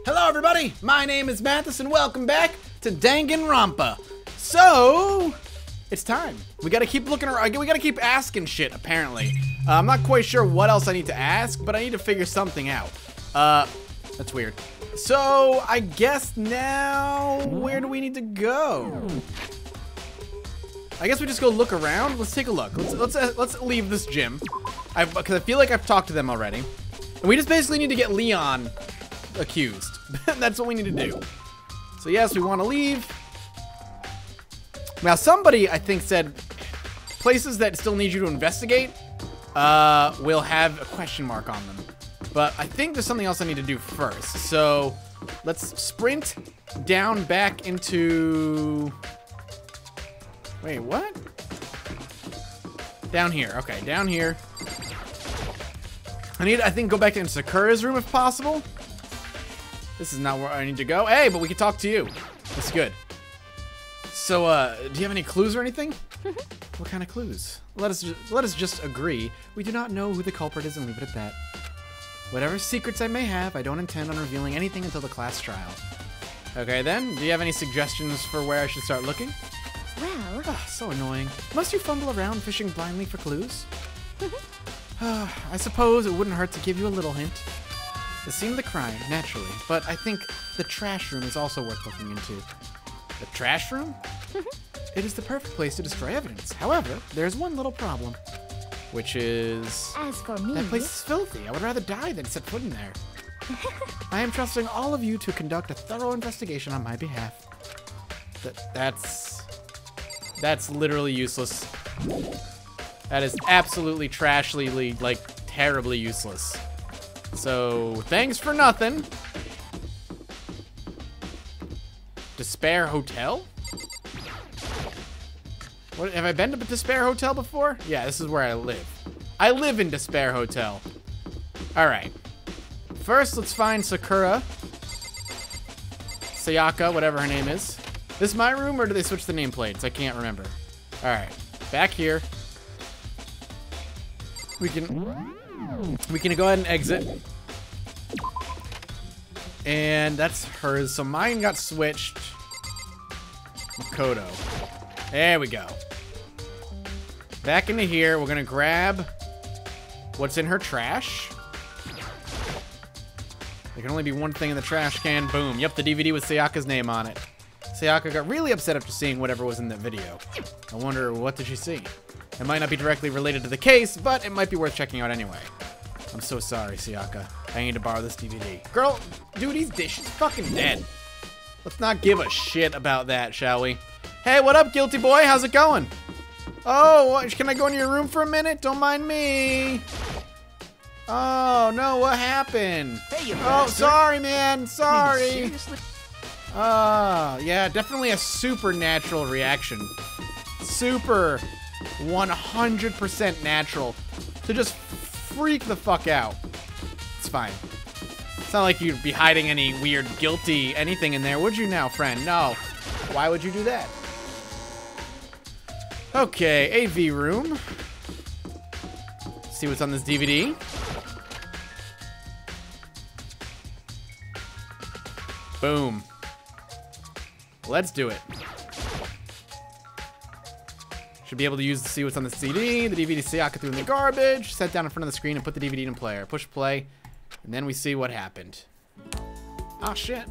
Hello everybody, my name is Mathis and welcome back to Danganronpa. So, it's time. We gotta keep looking around, we gotta keep asking shit apparently. I'm not quite sure what else I need to ask, but I need to figure something out. That's weird. So, I guess now, where do we need to go? I guess we just go look around. Let's take a look. Let's leave this gym. Because I feel like I've talked to them already. And we just basically need to get Leon accused. That's what we need to do. So yes, we want to leave. Now somebody, I think, said places that still need you to investigate will have a question mark on them. But I think there's something else I need to do first. So let's sprint down back into... Wait, what? Down here. Okay, down here. I think, go back into Sakura's room if possible. This is not where I need to go. Hey, but we can talk to you. That's good. So, do you have any clues or anything? What kind of clues? Let us just agree. We do not know who the culprit is and leave it at that. Whatever secrets I may have, I don't intend on revealing anything until the class trial. Okay, then. Do you have any suggestions for where I should start looking? Well... Oh, so annoying. Must you fumble around fishing blindly for clues? I suppose it wouldn't hurt to give you a little hint. The scene of the crime, naturally, but I think the trash room is also worth looking into. The trash room? It is the perfect place to destroy evidence. However, there's one little problem, which is... As for me... That place is filthy. I would rather die than set foot in there. I am trusting all of you to conduct a thorough investigation on my behalf. That's literally useless. That is absolutely trashly, like, terribly useless. So, thanks for nothing. Despair Hotel? What, have I been to Despair Hotel before? Yeah, this is where I live. I live in Despair Hotel. Alright. First, let's find Sakura. Sayaka, whatever her name is. This my room, or do they switch the nameplates? I can't remember. Alright. Back here. We can go ahead and exit. And that's hers. So mine got switched. Makoto. There we go. Back into here. We're gonna grab what's in her trash. There can only be one thing in the trash can. Boom. Yep, the DVD with Sayaka's name on it. Sayaka got really upset after seeing whatever was in that video. I wonder, what did she see? It might not be directly related to the case, but it might be worth checking out anyway. I'm so sorry, Sayaka. I need to borrow this DVD. Girl, dude, she's fucking dead. Let's not give a shit about that, shall we? Hey, what up, guilty boy? How's it going? Oh, can I go into your room for a minute? Don't mind me. Oh, no, what happened? Hey, you Oh, bastard. sorry, man. Sorry. Seriously? Yeah, definitely a supernatural reaction. Super 100% natural to just freak the fuck out. It's fine. It's not like you'd be hiding any weird guilty anything in there, would you now, friend? No. Why would you do that? Okay, AV room. See what's on this DVD. Boom. Let's do it. Should be able to see what's on the CD. The DVD Sayaka threw in the garbage. Set down in front of the screen and put the DVD in player. Push play. And then we see what happened. Oh, shit.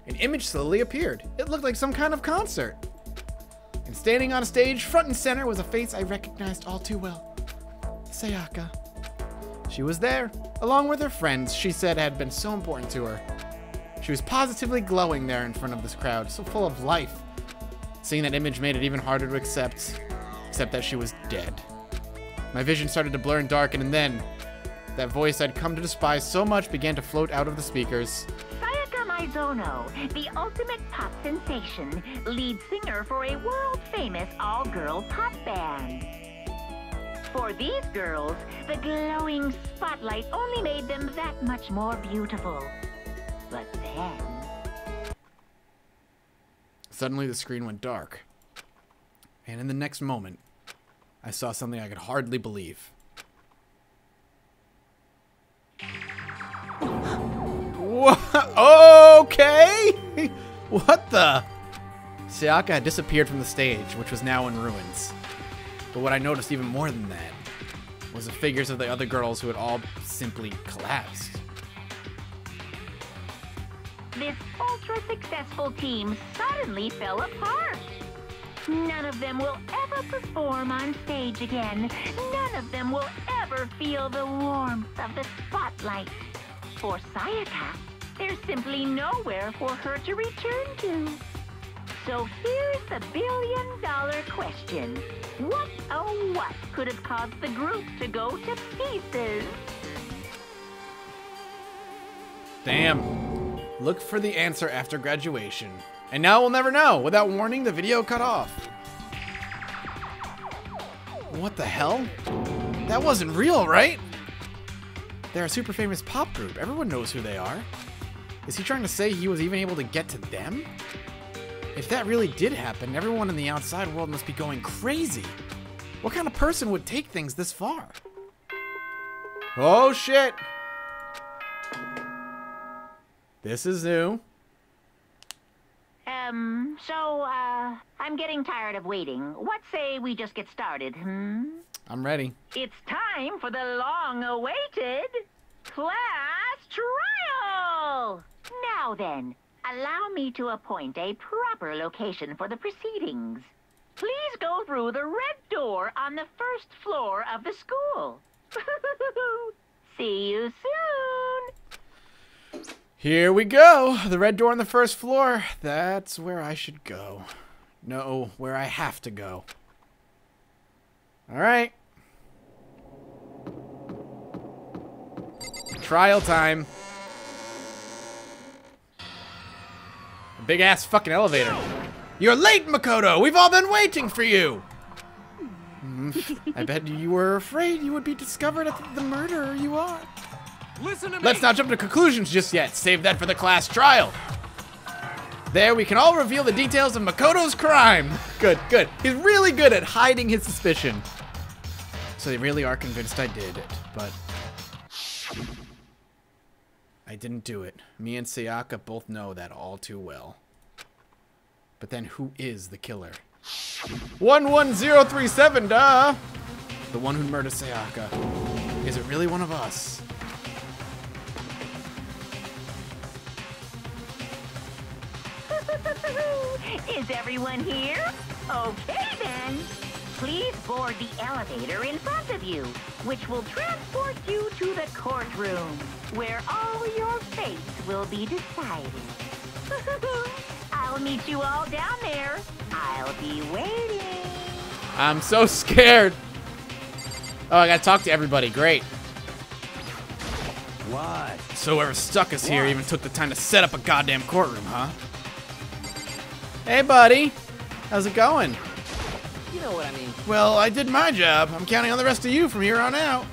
An image slowly appeared. It looked like some kind of concert. And standing on a stage, front and center, was a face I recognized all too well. Sayaka. She was there, along with her friends she said had been so important to her. She was positively glowing there in front of this crowd, so full of life. Seeing that image made it even harder to accept that she was dead. My vision started to blur and darken, and then that voice I'd come to despise so much began to float out of the speakers. Sayaka Maizono, the ultimate pop sensation, lead singer for a world-famous all-girl pop band. For these girls, the glowing spotlight only made them that much more beautiful. But then... Suddenly the screen went dark. And in the next moment, I saw something I could hardly believe. What? Okay. What the? Sayaka had disappeared from the stage, which was now in ruins. But what I noticed even more than that was the figures of the other girls who had all simply collapsed. This ultra-successful team suddenly fell apart. None of them will ever perform on stage again. None of them will ever feel the warmth of the spotlight. For Sayaka, there's simply nowhere for her to return to. So here's the billion-dollar question. What, oh what, could have caused the group to go to pieces? Damn. Look for the answer after graduation. And now we'll never know. Without warning, the video cut off. What the hell? That wasn't real, right? They're a super famous pop group. Everyone knows who they are. Is he trying to say he was even able to get to them? If that really did happen, everyone in the outside world must be going crazy. What kind of person would take things this far? Oh shit! This is new. I'm getting tired of waiting. What say we just get started, I'm ready. It's time for the long-awaited class trial! Now then, allow me to appoint a proper location for the proceedings. Please go through the red door on the first floor of the school. See you soon! Here we go. The red door on the first floor. That's where I should go. No, where I have to go. All right. Trial time. A big ass fucking elevator. You're late, Makoto. We've all been waiting for you. I bet you were afraid you would be discovered as the murderer you are. Listen to me. Let's not jump to conclusions just yet. Save that for the class trial. There, we can all reveal the details of Makoto's crime. Good, good. He's really good at hiding his suspicion. So they really are convinced I did it, but I didn't do it. Me and Sayaka both know that all too well. But then who is the killer? 11037, duh! The one who murdered Sayaka. Is it really one of us? Is everyone here? Okay then. Please board the elevator in front of you, which will transport you to the courtroom, where all your fates will be decided. I'll meet you all down there. I'll be waiting. I'm so scared. Oh, I gotta talk to everybody. Great. What? So whoever stuck us here even took the time to set up a goddamn courtroom, huh? Hey, buddy. How's it going? You know what I mean. Well, I did my job. I'm counting on the rest of you from here on out.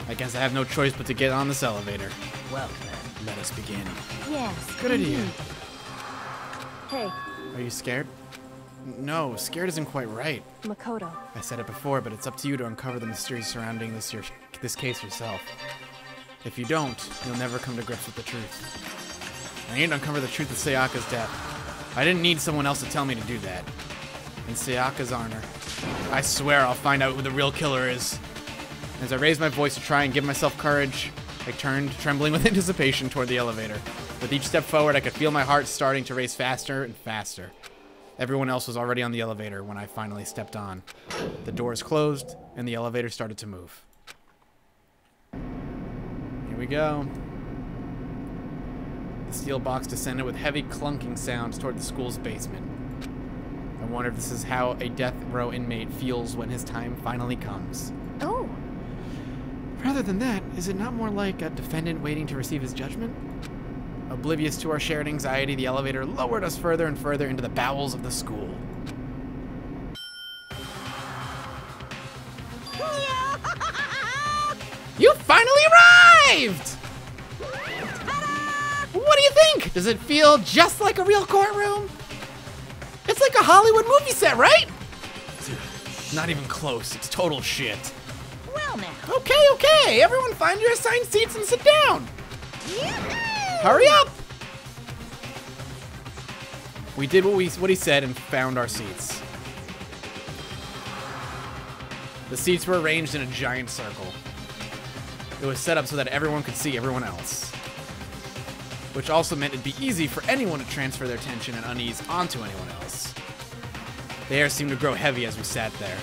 I guess I have no choice but to get on this elevator. Well, then. Let us begin. Yes. Good idea. Hey, Are you scared? No, scared isn't quite right. Makoto. I said it before, but it's up to you to uncover the mysteries surrounding this case yourself. If you don't, you'll never come to grips with the truth. I need to uncover the truth of Sayaka's death. I didn't need someone else to tell me to do that. In Sayaka's honor, I swear I'll find out who the real killer is. As I raised my voice to try and give myself courage, I turned, trembling with anticipation, toward the elevator. With each step forward, I could feel my heart starting to race faster and faster. Everyone else was already on the elevator when I finally stepped on. The doors closed, and the elevator started to move. Here we go. The steel box descended with heavy clunking sounds toward the school's basement. I wonder if this is how a death row inmate feels when his time finally comes. Oh. Rather than that, is it not more like a defendant waiting to receive his judgment? Oblivious to our shared anxiety, the elevator lowered us further and further into the bowels of the school. You finally arrived! What do you think? Does it feel just like a real courtroom? It's like a Hollywood movie set, right? Dude, not even close. It's total shit. Well trial now. Okay, okay. Everyone find your assigned seats and sit down. Hurry up. We did what he said and found our seats. The seats were arranged in a giant circle. It was set up so that everyone could see everyone else, which also meant it'd be easy for anyone to transfer their tension and unease onto anyone else. The air seemed to grow heavy as we sat there.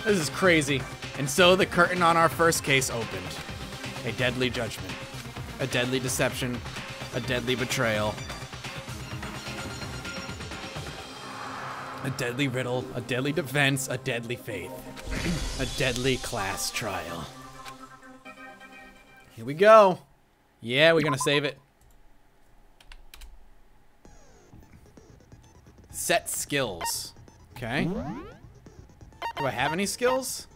This is crazy. And so the curtain on our first case opened. A deadly judgment. A deadly deception. A deadly betrayal. A deadly riddle. A deadly defense. A deadly faith. A deadly class trial. Here we go. Yeah, we're gonna save it. Set skills. Okay. Do I have any skills?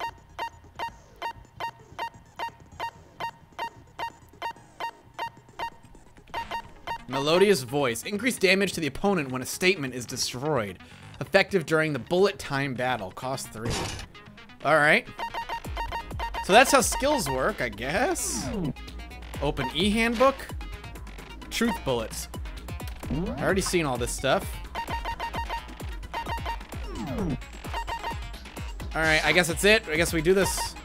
Melodious voice. Increase damage to the opponent when a statement is destroyed. Effective during the bullet time battle. Cost 3. Alright. So that's how skills work, I guess. Open e-handbook. Truth bullets. I already seen all this stuff. Alright, I guess that's it. I guess we do this.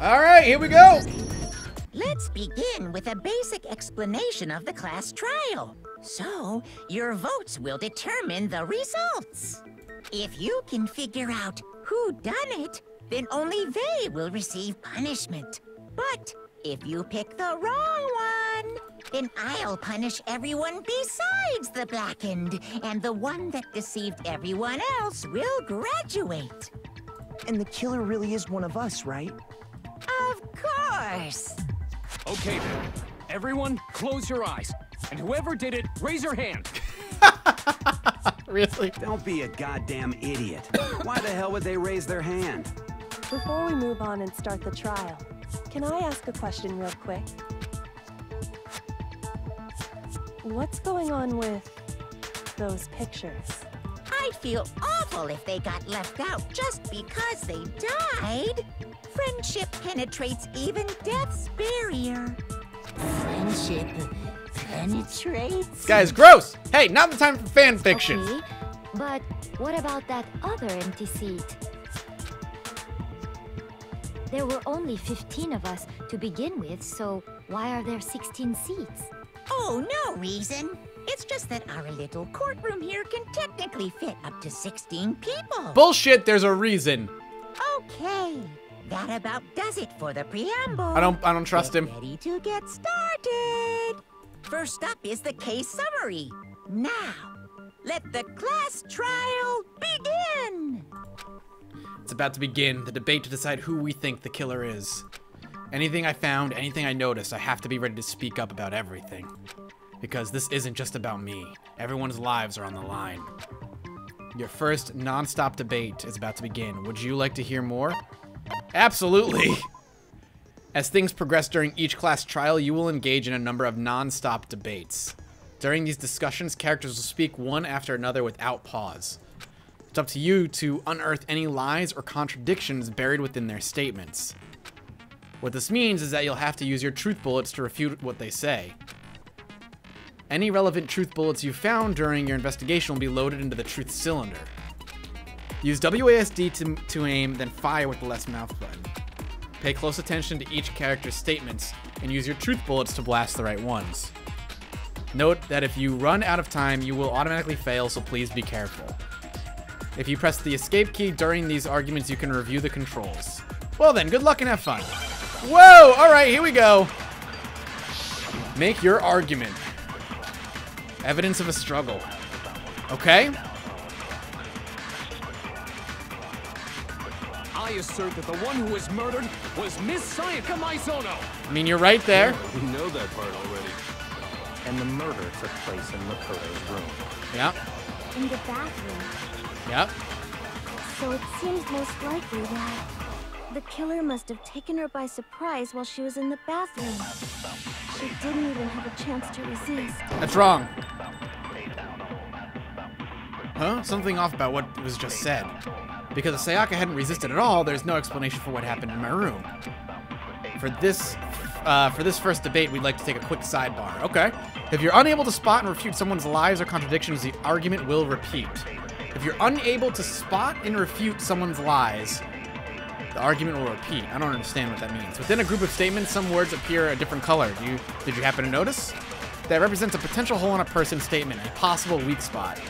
Alright, here we go. Let's begin with a basic explanation of the class trial. So, your votes will determine the results. If you can figure out who done it, then only they will receive punishment. But if you pick the wrong one, then I'll punish everyone besides the blackened, and the one that deceived everyone else will graduate. And the killer really is one of us, right? Of course. Okay then. Everyone, close your eyes. And whoever did it, raise your hand. Really? Don't be a goddamn idiot. Why the hell would they raise their hand? Before we move on and start the trial, can I ask a question real quick? What's going on with those pictures? I'd feel awful if they got left out just because they died. Friendship penetrates even death's barrier. Friendship penetrates? Guys, gross! Hey, not the time for fan fiction. Okay, but what about that other empty seat? There were only 15 of us to begin with, so why are there 16 seats? Oh, no reason. It's just that our little courtroom here can technically fit up to 16 people. Bullshit, there's a reason. Okay, that about does it for the preamble. I don't trust him. Get ready to get started. First up is the case summary. Now, let the class trial begin. It's about to begin, the debate to decide who we think the killer is. Anything I found, anything I noticed, I have to be ready to speak up about everything. Because this isn't just about me. Everyone's lives are on the line. Your first non-stop debate is about to begin. Would you like to hear more? Absolutely! As things progress during each class trial, you will engage in a number of non-stop debates. During these discussions, characters will speak one after another without pause. It's up to you to unearth any lies or contradictions buried within their statements. What this means is that you'll have to use your truth bullets to refute what they say. Any relevant truth bullets you found during your investigation will be loaded into the truth cylinder. Use WASD to aim, then fire with the left mouse button. Pay close attention to each character's statements, and use your truth bullets to blast the right ones. Note that if you run out of time, you will automatically fail, so please be careful. If you press the escape key during these arguments, you can review the controls. Well then, good luck and have fun. Whoa! Alright, here we go. Make your argument. Evidence of a struggle. Okay? I assert that the one who was murdered was Miss Sayaka Maizono. I mean, you're right there. We know that part already. And the murder took place in Makoto's room. Yep. In the bathroom. Yep. So it seems most likely that the killer must have taken her by surprise while she was in the bathroom. She didn't even have a chance to resist. That's wrong. Huh? Something off about what was just said. Because if Sayaka hadn't resisted at all, there's no explanation for what happened in my room. For this first debate, we'd like to take a quick sidebar. Okay. If you're unable to spot and refute someone's lies or contradictions, the argument will repeat. If you're unable to spot and refute someone's lies, the argument will repeat. I don't understand what that means. Within a group of statements, some words appear a different color. Did you happen to notice? That represents a potential hole in a person's statement, a possible weak spot.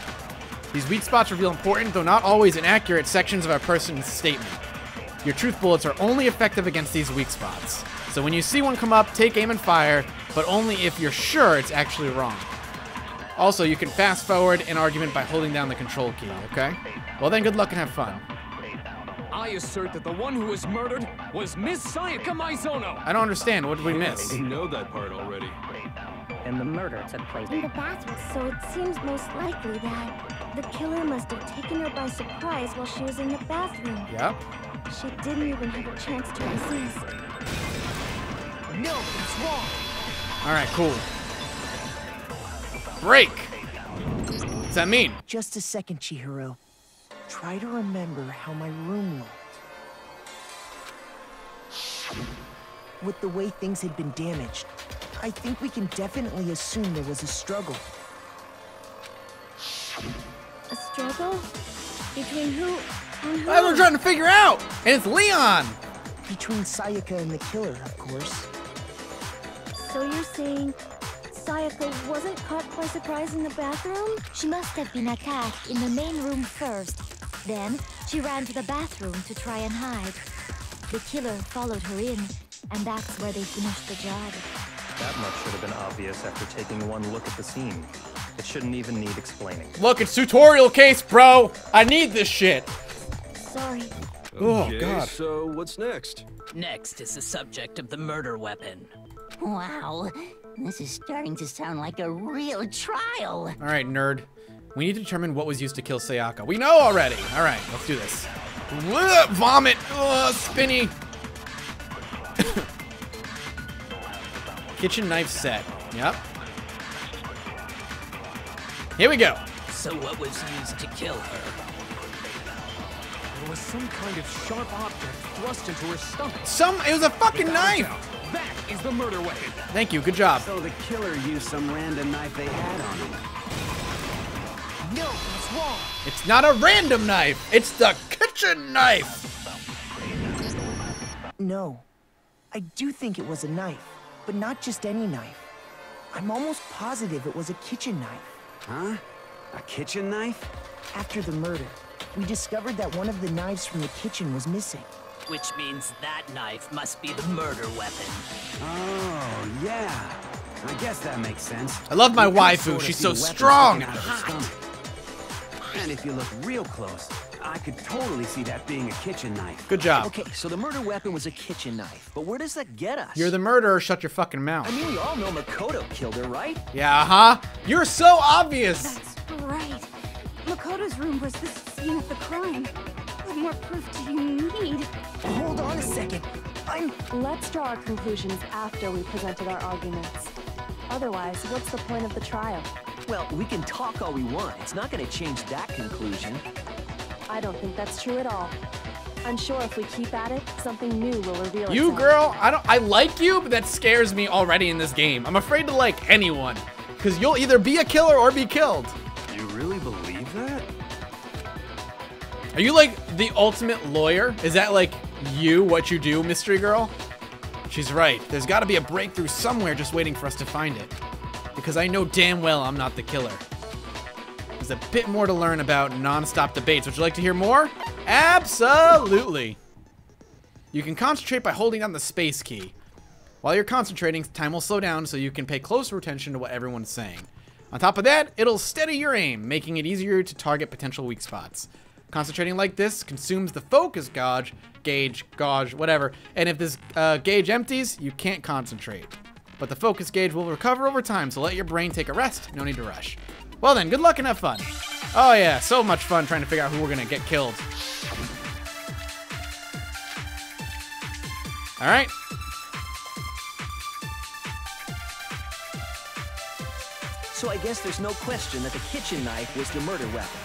These weak spots reveal important, though not always inaccurate, sections of a person's statement. Your truth bullets are only effective against these weak spots. So when you see one come up, take aim and fire, but only if you're sure it's actually wrong. Also, you can fast forward an argument by holding down the control key, okay? Well then, good luck and have fun. I assert that the one who was murdered was Miss Sayaka Maizono. I don't understand. What did we miss? I know that part already. And the murder took place in the bathroom. So it seems most likely that the killer must have taken her by surprise while she was in the bathroom. Yep. She didn't even have a chance to resist. No, it's wrong. Alright, cool. Break! What's that mean? Just a second, Chihiro. Try to remember how my room looked. With the way things had been damaged, I think we can definitely assume there was a struggle. A struggle? Between who and who? That's what we're trying to figure out! And it's Leon! Between Sayaka and the killer, of course. So you're saying Sayaka wasn't caught by surprise in the bathroom? She must have been attacked in the main room first. Then, she ran to the bathroom to try and hide. The killer followed her in, and that's where they finished the job. That much should have been obvious after taking one look at the scene. It shouldn't even need explaining. Look, it's tutorial case, bro! I need this shit! Sorry. Okay, Oh, God. so what's next? Next is the subject of the murder weapon. Wow, this is starting to sound like a real trial. Alright, nerd. We need to determine what was used to kill Sayaka. We know already! Alright, let's do this. Ugh, vomit! Ugh, spinny! Kitchen knife set. Yep. Here we go. So what was used to kill her? There was some kind of sharp object thrust into her stomach. It was a fucking Without a knife! doubt, that is the murder weapon. Thank you, good job. So the killer used some random knife they had on him. No, it's wrong. It's not a random knife! It's the kitchen knife! No. I do think it was a knife, but not just any knife. I'm almost positive it was a kitchen knife. Huh? A kitchen knife? After the murder, we discovered that one of the knives from the kitchen was missing. Which means that knife must be the murder weapon. Oh, yeah. I guess that makes sense. I love my You can waifu, sort of she's see so the weapon strong sticking and out of her hot. stomach. And if you look real close, I could totally see that being a kitchen knife. Good job. Okay, so the murder weapon was a kitchen knife, but where does that get us? You're the murderer, shut your fucking mouth. I mean, we all know Makoto killed her, right? Yeah, uh-huh. You're so obvious! That's right. Makoto's room was the scene of the crime. What more proof do you need? Hold on a second. Let's draw our conclusions after we presented our arguments. Otherwise, what's the point of the trial? Well, we can talk all we want. It's not going to change that conclusion. I don't think that's true at all. I'm sure if we keep at it, something new will reveal itself. You, girl, I like you, but that scares me already in this game. I'm afraid to like anyone, because you'll either be a killer or be killed. You really believe that? Are you like the ultimate lawyer? Is that like you, what you do, mystery girl? She's right. There's got to be a breakthrough somewhere just waiting for us to find it. Because I know damn well I'm not the killer. There's a bit more to learn about non-stop debates. Would you like to hear more? Absolutely. You can concentrate by holding down the space key. While you're concentrating, time will slow down so you can pay closer attention to what everyone's saying. On top of that, it'll steady your aim, making it easier to target potential weak spots. Concentrating like this consumes the focus gauge, whatever. And if this gauge empties, you can't concentrate. But the focus gauge will recover over time, so let your brain take a rest. No need to rush. Well then, good luck and have fun. Oh yeah, so much fun trying to figure out who we're gonna get killed. All right. So I guess there's no question that the kitchen knife was the murder weapon.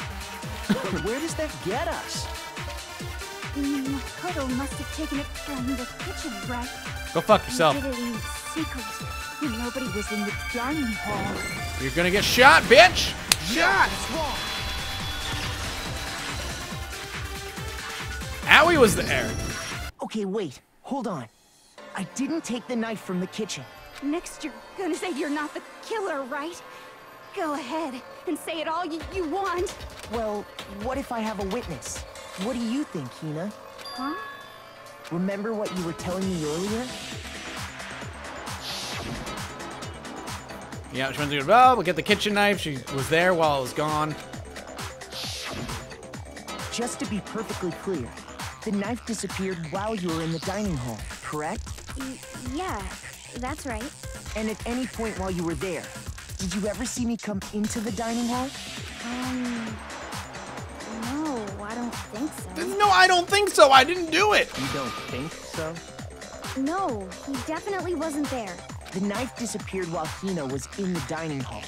But where does that get us? Makoto must have taken it from the kitchen, right? Go fuck yourself. He did it in secret when nobody was in the dining hall. You're gonna get shot, bitch! Shot! Owie was there. Okay, wait. Hold on. I didn't take the knife from the kitchen. Next, you're gonna say you're not the killer, right? Go ahead and say it all you want. Well, what if I have a witness? What do you think, Hina? Huh? Remember what you were telling me earlier? Yeah, she went to go, well, we'll get the kitchen knife. She was there while I was gone. Just to be perfectly clear, the knife disappeared while you were in the dining hall, correct? Yeah, that's right. And at any point while you were there, did you ever see me come into the dining hall? No, I don't think so. No, I don't think so. I didn't do it. You don't think so? No, he definitely wasn't there. The knife disappeared while Hina was in the dining hall.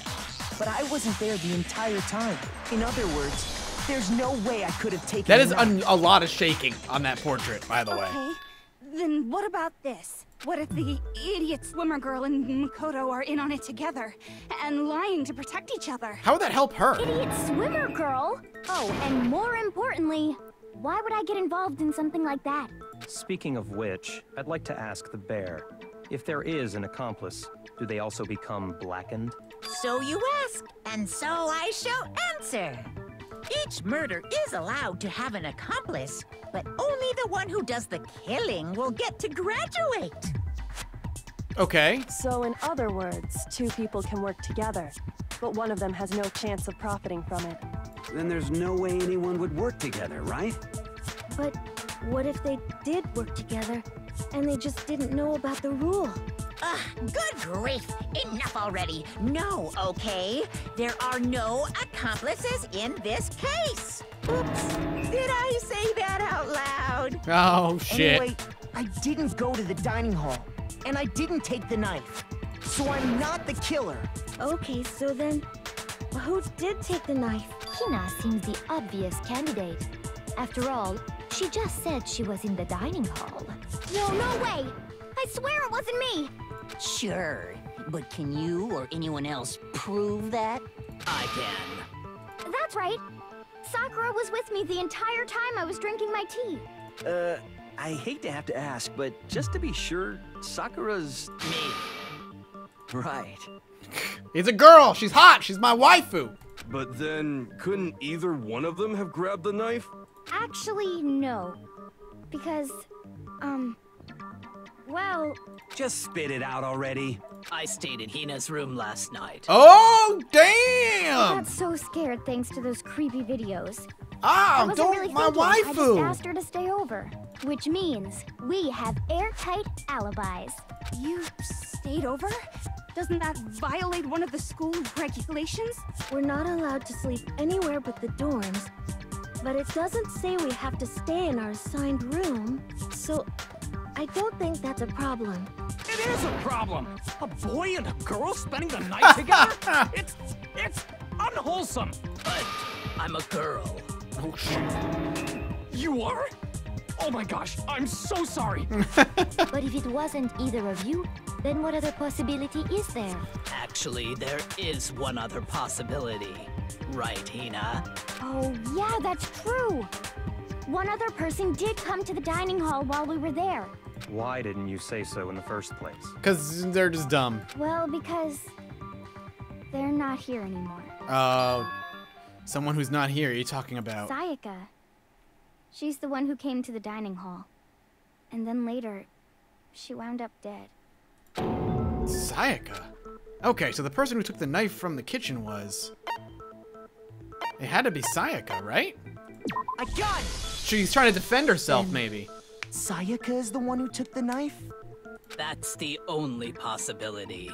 But I wasn't there the entire time. In other words, there's no way I could have taken That the is knife. a lot of shaking on that portrait, by the way. Okay, then what about this? What if the idiot swimmer girl and Makoto are in on it together and lying to protect each other? How would that help her? Idiot swimmer girl? Oh, and more importantly, why would I get involved in something like that? Speaking of which, I'd like to ask the bear, if there is an accomplice, do they also become blackened? So you ask, and so I shall answer. Each murder is allowed to have an accomplice, but only the one who does the killing will get to graduate. Okay. So in other words, two people can work together, but one of them has no chance of profiting from it. Then there's no way anyone would work together, right? But what if they did work together and they just didn't know about the rule? Good grief! Enough already! No, okay? There are no accomplices in this case! Oops! Did I say that out loud? Oh, shit. Anyway, I didn't go to the dining hall, and I didn't take the knife. So I'm not the killer. Okay, so then, who did take the knife? Hina seems the obvious candidate. After all, she just said she was in the dining hall. No way! I swear it wasn't me! Sure, but can you or anyone else prove that? I can. That's right. Sakura was with me the entire time I was drinking my tea. I hate to have to ask, but just to be sure, Sakura's... Me. Right. It's a girl. She's hot. She's my waifu. But then, couldn't either one of them have grabbed the knife? Actually, no. Because, well... Just spit it out already. I stayed in Hina's room last night. Oh, I damn. got so scared thanks to those creepy videos. Ah, I wasn't don't really my thinking. I just waifu. asked her to stay over. Which means we have airtight alibis. You stayed over? Doesn't that violate one of the school regulations? We're not allowed to sleep anywhere but the dorms. But it doesn't say we have to stay in our assigned room. So I don't think that's a problem. It is a problem. A boy and a girl spending the night together? It's unwholesome. But I'm a girl. Oh, shit. You are? Oh my gosh, I'm so sorry. But if it wasn't either of you, then what other possibility is there? Actually, there is one other possibility. Right, Hina? Oh, yeah, that's true. One other person did come to the dining hall while we were there. Why didn't you say so in the first place? Because they're just dumb. Well, because they're not here anymore. Someone who's not here, you're talking about. Sayaka. She's the one who came to the dining hall. And then later, she wound up dead. Sayaka? Okay, so the person who took the knife from the kitchen was... It had to be Sayaka, right? I got it! She's trying to defend herself, maybe. Sayaka is the one who took the knife? That's the only possibility.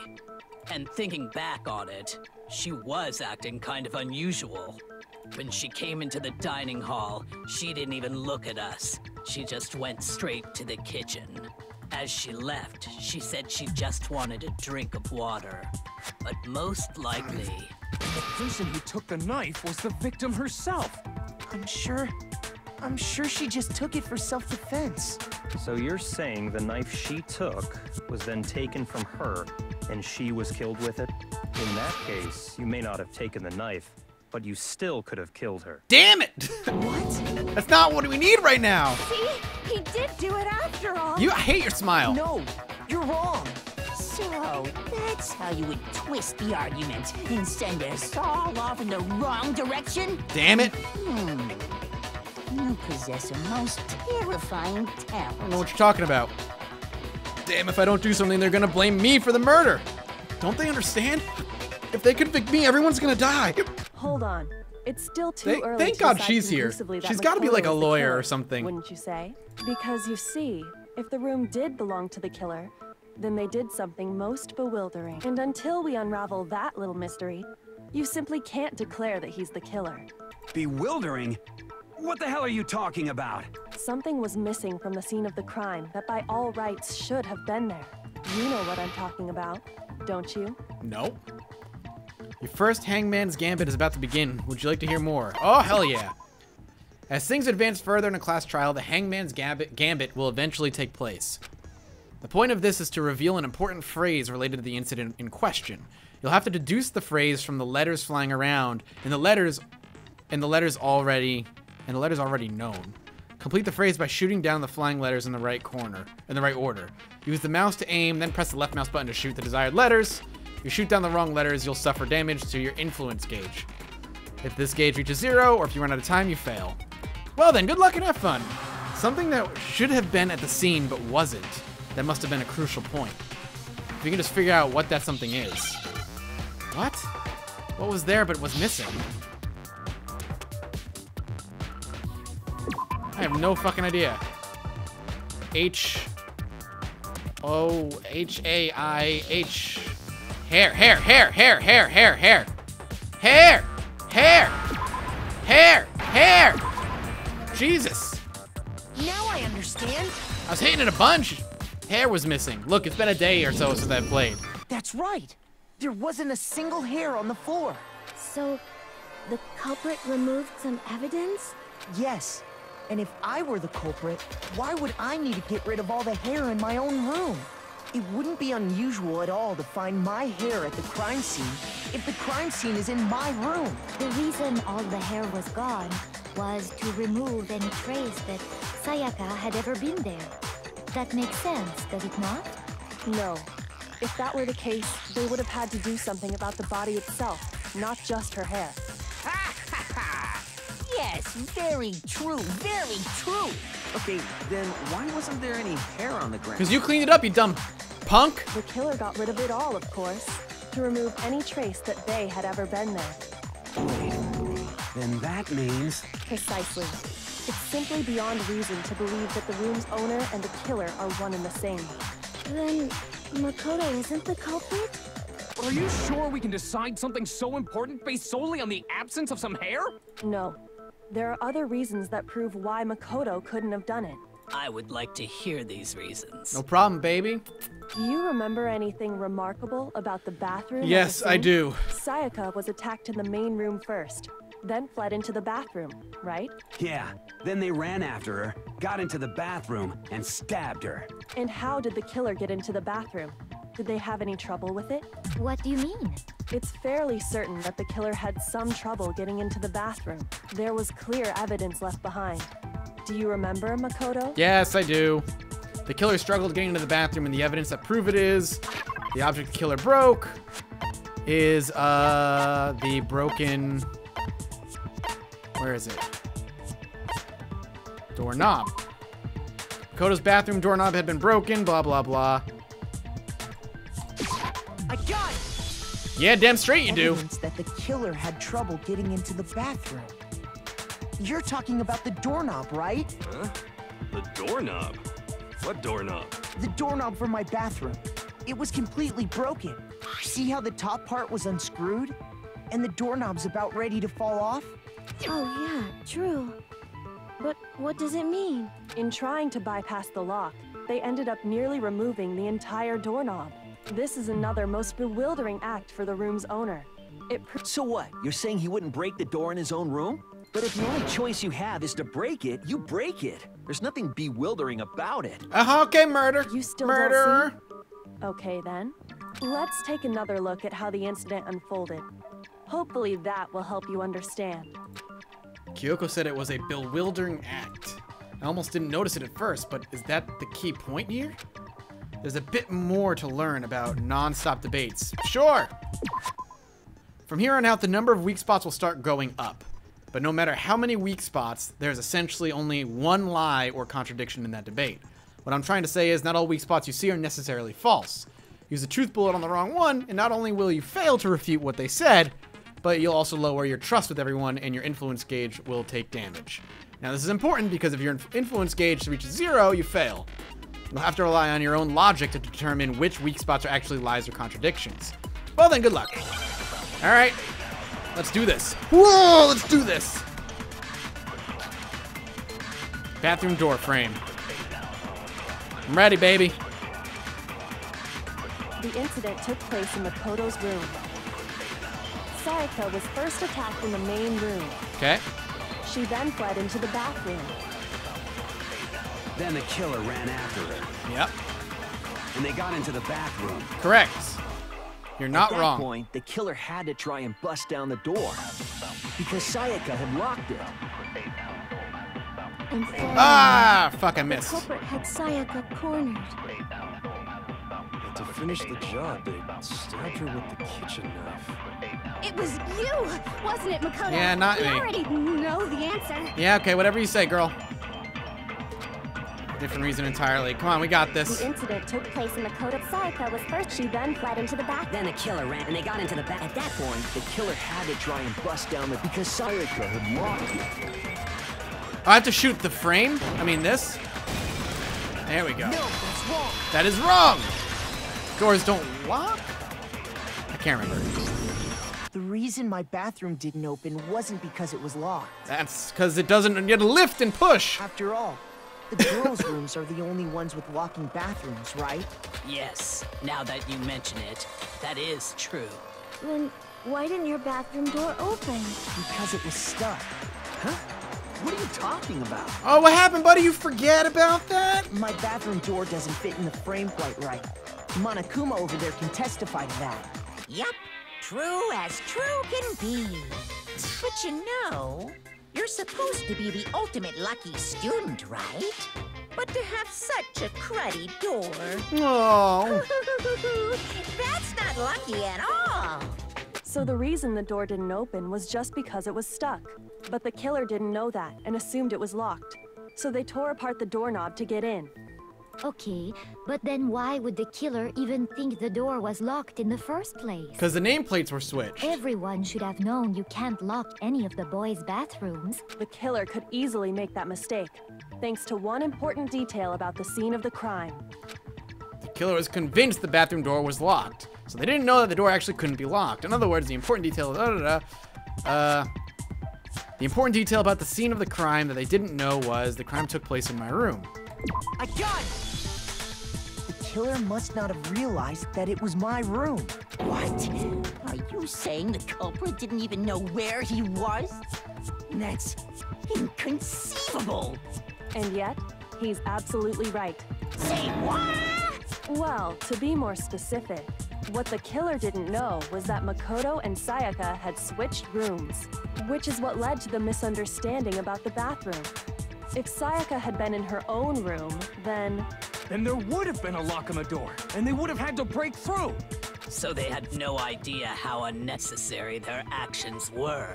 And thinking back on it, she was acting kind of unusual. When she came into the dining hall, she didn't even look at us. She just went straight to the kitchen. As she left, she said she just wanted a drink of water. But most likely... The person who took the knife was the victim herself. I'm sure she just took it for self-defense. So you're saying the knife she took was then taken from her, and she was killed with it? In that case, you may not have taken the knife, but you still could have killed her. Damn it! What? That's not what we need right now. See? He did do it after all. I hate your smile. No, you're wrong. So, that's how you would twist the argument and send us all off in the wrong direction? Damn it. You possess a most terrifying talent. I don't know what you're talking about. Damn, if I don't do something, they're gonna blame me for the murder. Don't they understand? If they convict me, everyone's gonna die. Hold on. It's still too early Thank to God decide she's here. conclusively that She's gotta be McCullough like a was the lawyer killer, or something. Wouldn't you say? Because you see, if the room did belong to the killer, then they did something most bewildering. And until we unravel that little mystery, you simply can't declare that he's the killer. Bewildering? What the hell are you talking about? Something was missing from the scene of the crime that by all rights should have been there. You know what I'm talking about, don't you? Nope. Your first Hangman's Gambit is about to begin. Would you like to hear more? Oh, hell yeah. As things advance further in a class trial, the Hangman's Gambit will eventually take place. The point of this is to reveal an important phrase related to the incident in question. You'll have to deduce the phrase from the letters flying around and the letters already known. Complete the phrase by shooting down the flying letters in the right order. Use the mouse to aim, then press the left mouse button to shoot the desired letters. If you shoot down the wrong letters, you'll suffer damage to your influence gauge. If this gauge reaches 0, or if you run out of time, you fail. Well then, good luck and have fun. Something that should have been at the scene but wasn't. That must have been a crucial point. If you can just figure out what that something is. What? What was there but was missing? I have no fucking idea. H-O-H-A-I-H. Hair. Jesus. Now I understand. I was hitting it a bunch. Hair was missing. Look, it's been a day or so since I played. That's right. There wasn't a single hair on the floor. So, the culprit removed some evidence? Yes. And if I were the culprit, why would I need to get rid of all the hair in my own room? It wouldn't be unusual at all to find my hair at the crime scene if the crime scene is in my room. The reason all the hair was gone was to remove any trace that Sayaka had ever been there. That makes sense, does it not? No. If that were the case, they would have had to do something about the body itself, not just her hair. Yes, very true, very true. Okay, then why wasn't there any hair on the ground? Because you cleaned it up, you dumb punk. The killer got rid of it all, of course, to remove any trace that they had ever been there. Wait, then that means... Precisely. It's simply beyond reason to believe that the room's owner and the killer are one and the same. Then, Makoto isn't the culprit? Are you sure we can decide something so important based solely on the absence of some hair? No. There are other reasons that prove why Makoto couldn't have done it. I would like to hear these reasons. No problem, baby. Do you remember anything remarkable about the bathroom? Yes, I do. Sayaka was attacked in the main room first, then fled into the bathroom, right? Yeah, then they ran after her, got into the bathroom, and stabbed her. And how did the killer get into the bathroom? Did they have any trouble with it? What do you mean? It's fairly certain that the killer had some trouble getting into the bathroom. There was clear evidence left behind. Do you remember, Makoto? Yes, I do. The killer struggled getting into the bathroom, and the evidence that prove it is the object the killer broke is the broken... Where is it? Doorknob. Makoto's bathroom doorknob had been broken, blah, blah, blah. I got it! Yeah, damn straight you do. Evidence that the killer had trouble getting into the bathroom. You're talking about the doorknob, right? Huh? The doorknob? What doorknob? The doorknob for my bathroom. It was completely broken. See how the top part was unscrewed? And the doorknob's about ready to fall off? Oh yeah, true. But what does it mean? In trying to bypass the lock, they ended up nearly removing the entire doorknob. This is another most bewildering act for the room's owner. So what? You're saying he wouldn't break the door in his own room? But if the only choice you have is to break it, you break it. There's nothing bewildering about it. Okay, murder. You still Murderer. don't see? Okay then. Let's take another look at how the incident unfolded. Hopefully that will help you understand. Kyoko said it was a bewildering act. I almost didn't notice it at first, but is that the key point here? There's a bit more to learn about non-stop debates. Sure! From here on out, the number of weak spots will start going up. But no matter how many weak spots, there's essentially only one lie or contradiction in that debate. What I'm trying to say is not all weak spots you see are necessarily false. Use a truth bullet on the wrong one, and not only will you fail to refute what they said, but you'll also lower your trust with everyone, and your influence gauge will take damage. Now, this is important because if your influence gauge reaches 0, you fail. You'll have to rely on your own logic to determine which weak spots are actually lies or contradictions. Well then, good luck. Alright, let's do this. Whoa, let's do this! Bathroom door frame. I'm ready, baby. The incident took place in Makoto's room. Sayaka was first attacked in the main room. Okay. She then fled into the bathroom. Then the killer ran after her. Yep. And they got into the bathroom. Correct. You're not At that wrong. point, the killer had to try and bust down the door. Because Sayaka had locked it. And Ah, fuck, I missed. The culprit had Sayaka cornered. And to finish the job, they stabbed her with the kitchen knife. It was you, wasn't it, Makoto? Yeah, not we me. already know the answer. Yeah, okay, whatever you say, girl. Different reason entirely. Come on, we got this. The incident took place in Makoto. Sayaka was first. She then fled into the bathroom. Then the killer ran, and they got into the back. At that point, the killer had to try and bust down the... Because Sayaka had locked it. I have to shoot the frame? I mean this? There we go. No, that's wrong. That is wrong! Doors don't lock? I can't remember. The reason my bathroom didn't open wasn't because it was locked. That's because it doesn't, you have to lift and push. After all, the girls' rooms are the only ones with walking bathrooms, right? Yes, now that you mention it, that is true. Then why didn't your bathroom door open? Because it was stuck. Huh? What are you talking about? Oh, what happened, buddy? You forget about that? My bathroom door doesn't fit in the frame quite right. Monokuma over there can testify to that. Yup, true as true can be. But you know, you're supposed to be the ultimate lucky student, right? But to have such a cruddy door... Oh. That's not lucky at all. So the reason the door didn't open was just because it was stuck. But the killer didn't know that and assumed it was locked. So they tore apart the doorknob to get in. Okay, but then why would the killer even think the door was locked in the first place? Because the nameplates were switched. Everyone should have known you can't lock any of the boys' bathrooms. The killer could easily make that mistake, thanks to one important detail about the scene of the crime. The killer was convinced the bathroom door was locked. So they didn't know that the door actually couldn't be locked. In other words, the important detail... the important detail about the scene of the crime that they didn't know was the crime took place in my room. I got it! The killer must not have realized that it was my room. What? Are you saying the culprit didn't even know where he was? That's inconceivable. And yet, he's absolutely right. Say what? Well, to be more specific, what the killer didn't know was that Makoto and Sayaka had switched rooms, which is what led to the misunderstanding about the bathroom. If Sayaka had been in her own room, then there would have been a lock on the door, and they would have had to break through. So they had no idea how unnecessary their actions were.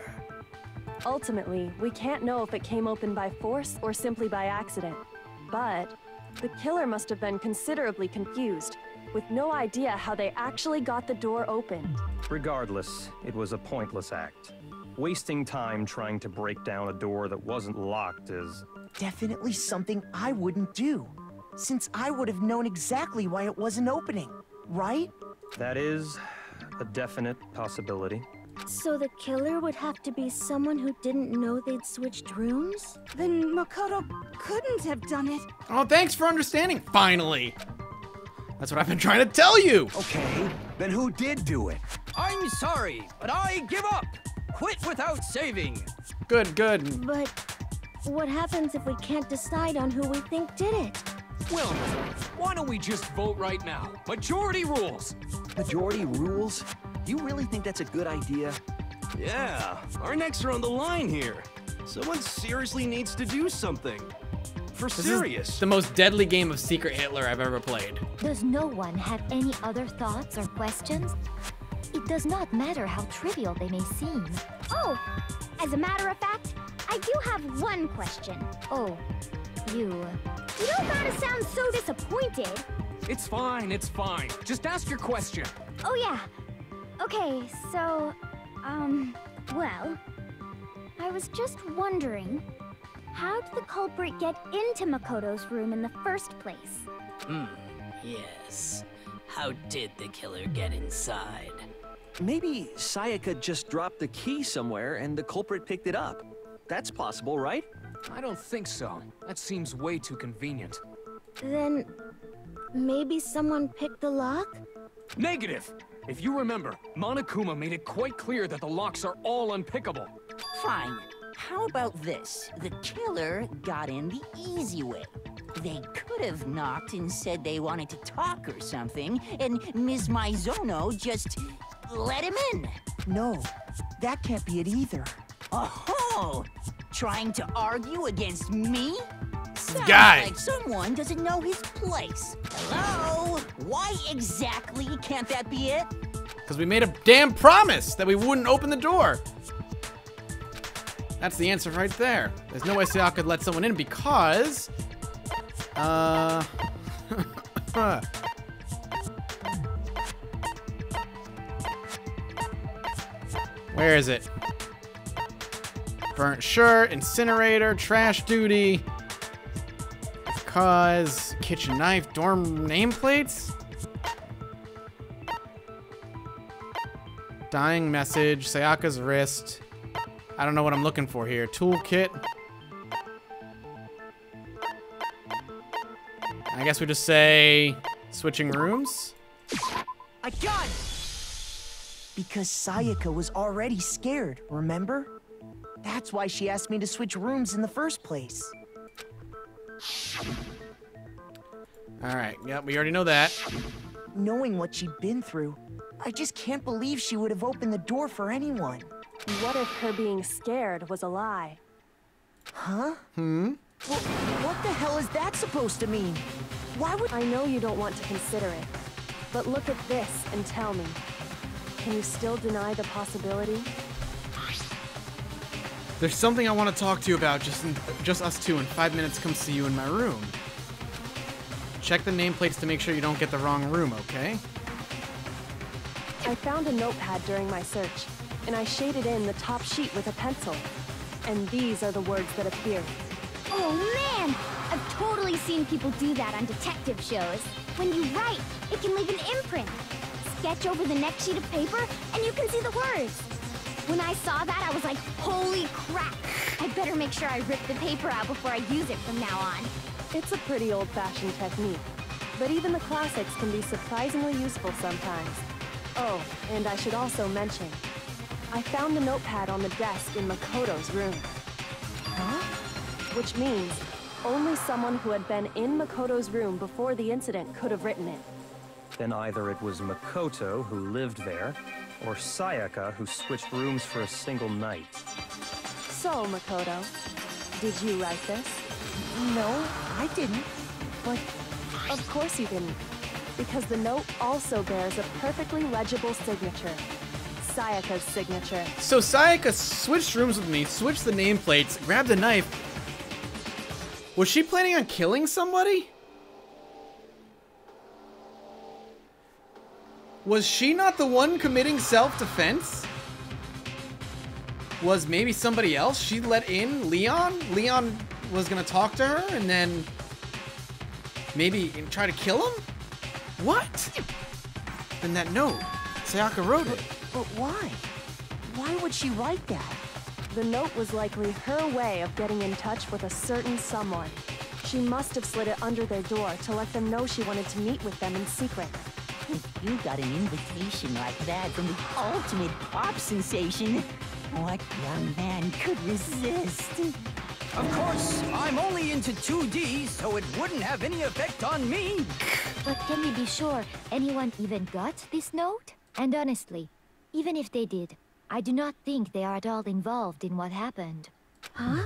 ultimately, we can't know if it came open by force or simply by accident. But the killer must have been considerably confused, with no idea how they actually got the door opened. Regardless, it was a pointless act. Wasting time trying to break down a door that wasn't locked is... definitely something I wouldn't do, since I would have known exactly why it wasn't opening, right? That is a definite possibility. So the killer would have to be someone who didn't know they'd switched rooms? Then Makoto couldn't have done it. Oh, thanks for understanding, finally! That's what I've been trying to tell you! Okay, then who did do it? I'm sorry, but I give up. quit without saving. Good, good. But what happens if we can't decide on who we think did it? Wilma, why don't we just vote right now? Majority rules. Majority rules? You really think that's a good idea? Yeah, our necks are on the line here. Someone seriously needs to do something. For This serious. is the most deadly game of Secret Hitler I've ever played. Does no one have any other thoughts or questions? It does not matter how trivial they may seem. Oh, as a matter of fact, I do have one question. Oh, you... You don't gotta sound so disappointed. It's fine, it's fine. Just ask your question. Oh yeah. Okay, so, well, I was just wondering, how did the culprit get into Makoto's room in the first place? Yes. How did the killer get inside? Maybe Sayaka just dropped the key somewhere and the culprit picked it up. That's possible, right? I don't think so. That seems way too convenient. Then, maybe someone picked the lock? Negative! If you remember, Monokuma made it quite clear that the locks are all unpickable. Fine. How about this? The killer got in the easy way. They could have knocked and said they wanted to talk or something, and Ms. Maizono just let him in. No, that can't be it either. Oh, trying to argue against me? Sounds guy. like someone doesn't know his place. Hello? Why exactly can't that be it? Because we made a damn promise that we wouldn't open the door. That's the answer right there. There's no way Sayaka could let someone in because... Where is it? Burnt shirt, incinerator, trash duty. Because kitchen knife, dorm nameplates. Dying message, Sayaka's wrist. I don't know what I'm looking for here. Toolkit. I guess we just say switching rooms. I got it! Because Sayaka was already scared, remember? That's why she asked me to switch rooms in the first place. Alright, yep, we already know that. Knowing what she'd been through, I just can't believe she would have opened the door for anyone. What if her being scared was a lie? Huh? Well, what the hell is that supposed to mean? Why would... I know you don't want to consider it, but look at this and tell me. Can you still deny the possibility? There's something I want to talk to you about, just us two. In 5 minutes, come see you in my room. Check the nameplates to make sure you don't get the wrong room, okay? I found a notepad during my search, and I shaded in the top sheet with a pencil. And these are the words that appeared. Oh man! I've totally seen people do that on detective shows. When you write, it can leave an imprint. Sketch over the next sheet of paper, and you can see the words. When I saw that, I was like, holy crap! I better make sure I rip the paper out before I use it from now on. It's a pretty old-fashioned technique, but even the classics can be surprisingly useful sometimes. Oh, and I should also mention, I found the notepad on the desk in Makoto's room. Huh? Which means only someone who had been in Makoto's room before the incident could have written it. Then either it was Makoto who lived there, or Sayaka who switched rooms for a single night. So, Makoto, did you write this? No, I didn't. But... Of course you didn't, because the note also bears a perfectly legible signature. Sayaka's signature. So Sayaka switched rooms with me, switched the nameplates, grabbed a knife. Was she planning on killing somebody? Was she not the one committing self-defense? Was maybe somebody else she let in? Leon? Leon was gonna talk to her and then maybe try to kill him? What? And that note, Sayaka wrote it. But why? Why would she write that? The note was likely her way of getting in touch with a certain someone. She must have slid it under their door to let them know she wanted to meet with them in secret. If you got an invitation like that from the ultimate pop sensation, What young man could resist? Of course, I'm only into 2D, so it wouldn't have any effect on me. But can we be sure anyone even got this note? And honestly, even if they did, I do not think they are at all involved in what happened. Huh?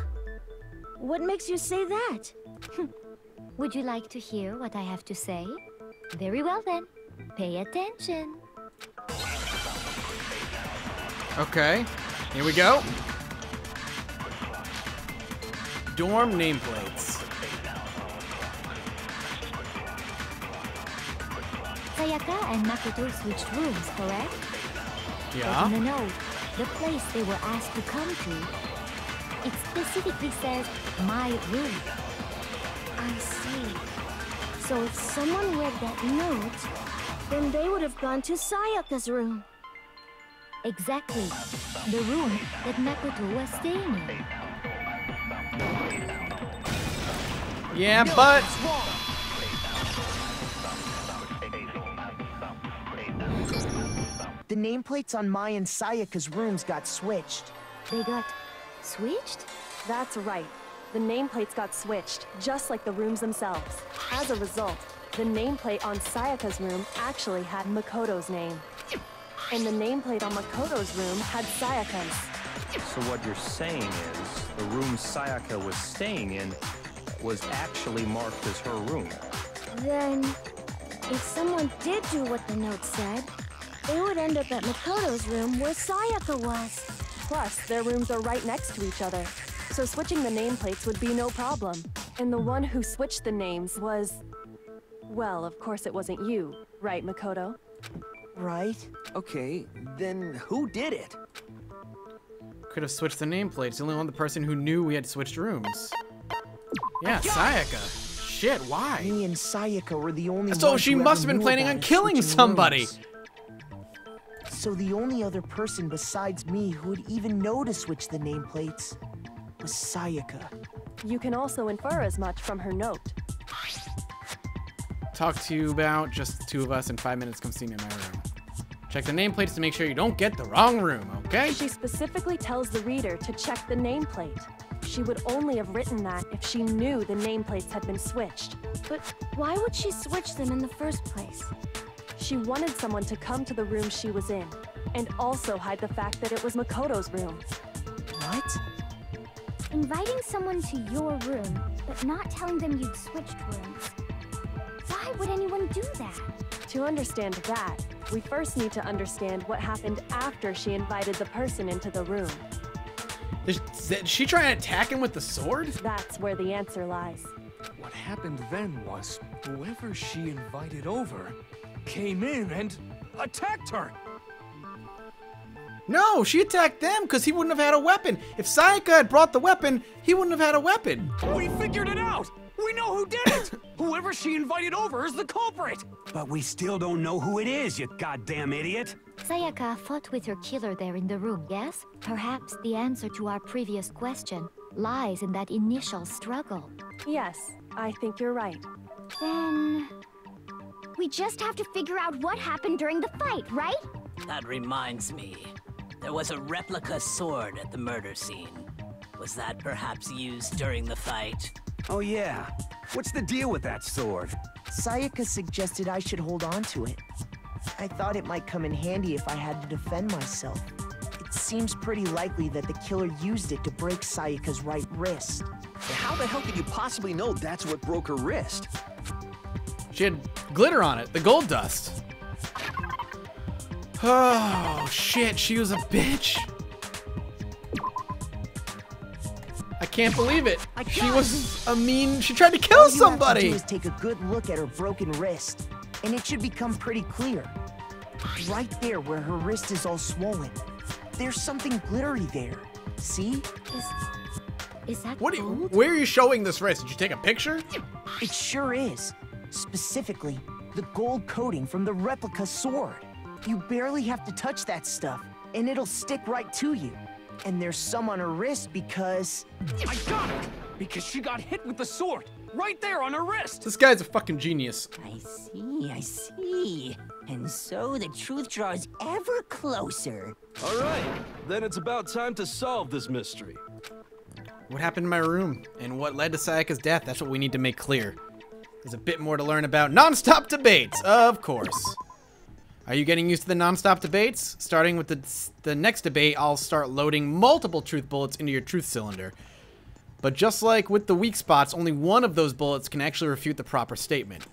What makes you say that? Would you like to hear what I have to say? Very well then. Pay attention. Okay, here we go. Dorm nameplates. Sayaka and Makoto switched rooms, correct? Yeah. But in the note, the place they were asked to come to, it specifically says, my room. I see. So if someone read that note, then they would have gone to Sayaka's room. Exactly. The room that Makoto was staying in. Yeah, but... The nameplates on Mai and Sayaka's rooms got switched. They got switched? That's right. The nameplates got switched, just like the rooms themselves. As a result, the nameplate on Sayaka's room actually had Makoto's name. And the nameplate on Makoto's room had Sayaka's. So what you're saying is, the room Sayaka was staying in was actually marked as her room. Then, if someone did do what the note said, they would end up at Makoto's room where Sayaka was. Plus, their rooms are right next to each other, so switching the nameplates would be no problem. And the one who switched the names was... Well, of course it wasn't you, right, Makoto? Right? Okay, then who did it? Could have switched the nameplates. The only one, the person who knew we had switched rooms. Yeah, Sayaka. Shit, why? Me and Sayaka were the only So ones she who must have ever been knew planning about on us killing switching somebody. rooms. So the only other person besides me who would even know to switch the nameplates was Sayaka. You can also infer as much from her note. Talk to you about just the two of us in 5 minutes. Come see me in my room. Check the nameplates to make sure you don't get the wrong room, okay? She specifically tells the reader to check the nameplate. She would only have written that if she knew the nameplates had been switched. But why would she switch them in the first place? She wanted someone to come to the room she was in, and also hide the fact that it was Makoto's room. What? Inviting someone to your room, but not telling them you'd switched rooms. Why would anyone do that? To understand that, we first need to understand what happened after she invited the person into the room. Is she trying to attack him with the sword? That's where the answer lies. What happened then was, whoever she invited over came in and attacked her. No, she attacked them because he wouldn't have had a weapon. If Sayaka had brought the weapon, he wouldn't have had a weapon. We figured it out! We know who did it! Whoever she invited over is the culprit! But we still don't know who it is, you goddamn idiot! Sayaka fought with her killer there in the room, yes? Perhaps the answer to our previous question lies in that initial struggle. Yes, I think you're right. Then... we just have to figure out what happened during the fight, right? That reminds me. There was a replica sword at the murder scene. Was that perhaps used during the fight? Oh yeah. What's the deal with that sword? Sayaka suggested I should hold on to it. I thought it might come in handy if I had to defend myself. It seems pretty likely that the killer used it to break Sayaka's right wrist. How the hell could you possibly know that's what broke her wrist? She had glitter on it, the gold dust. Oh, shit, she was a bitch. I can't believe it. She was a mean, she tried to kill All you have to somebody. do is take a good look at her broken wrist, and it should become pretty clear. Right there where her wrist is all swollen. There's something glittery there. See? Is that What? gold? Where are you showing this wrist? Did you take a picture? It sure is. Specifically, the gold coating from the replica sword. You barely have to touch that stuff, and it'll stick right to you. And there's some on her wrist because... I got it! Because she got hit with the sword, right there on her wrist. This guy's a fucking genius. I see. And so the truth draws ever closer. All right, then it's about time to solve this mystery. What happened in my room and what led to Sayaka's death? That's what we need to make clear. There's a bit more to learn about non-stop debates, of course. Are you getting used to the non-stop debates? Starting with the next debate, I'll start loading multiple truth bullets into your truth cylinder. But just like with the weak spots, only one of those bullets can actually refute the proper statement.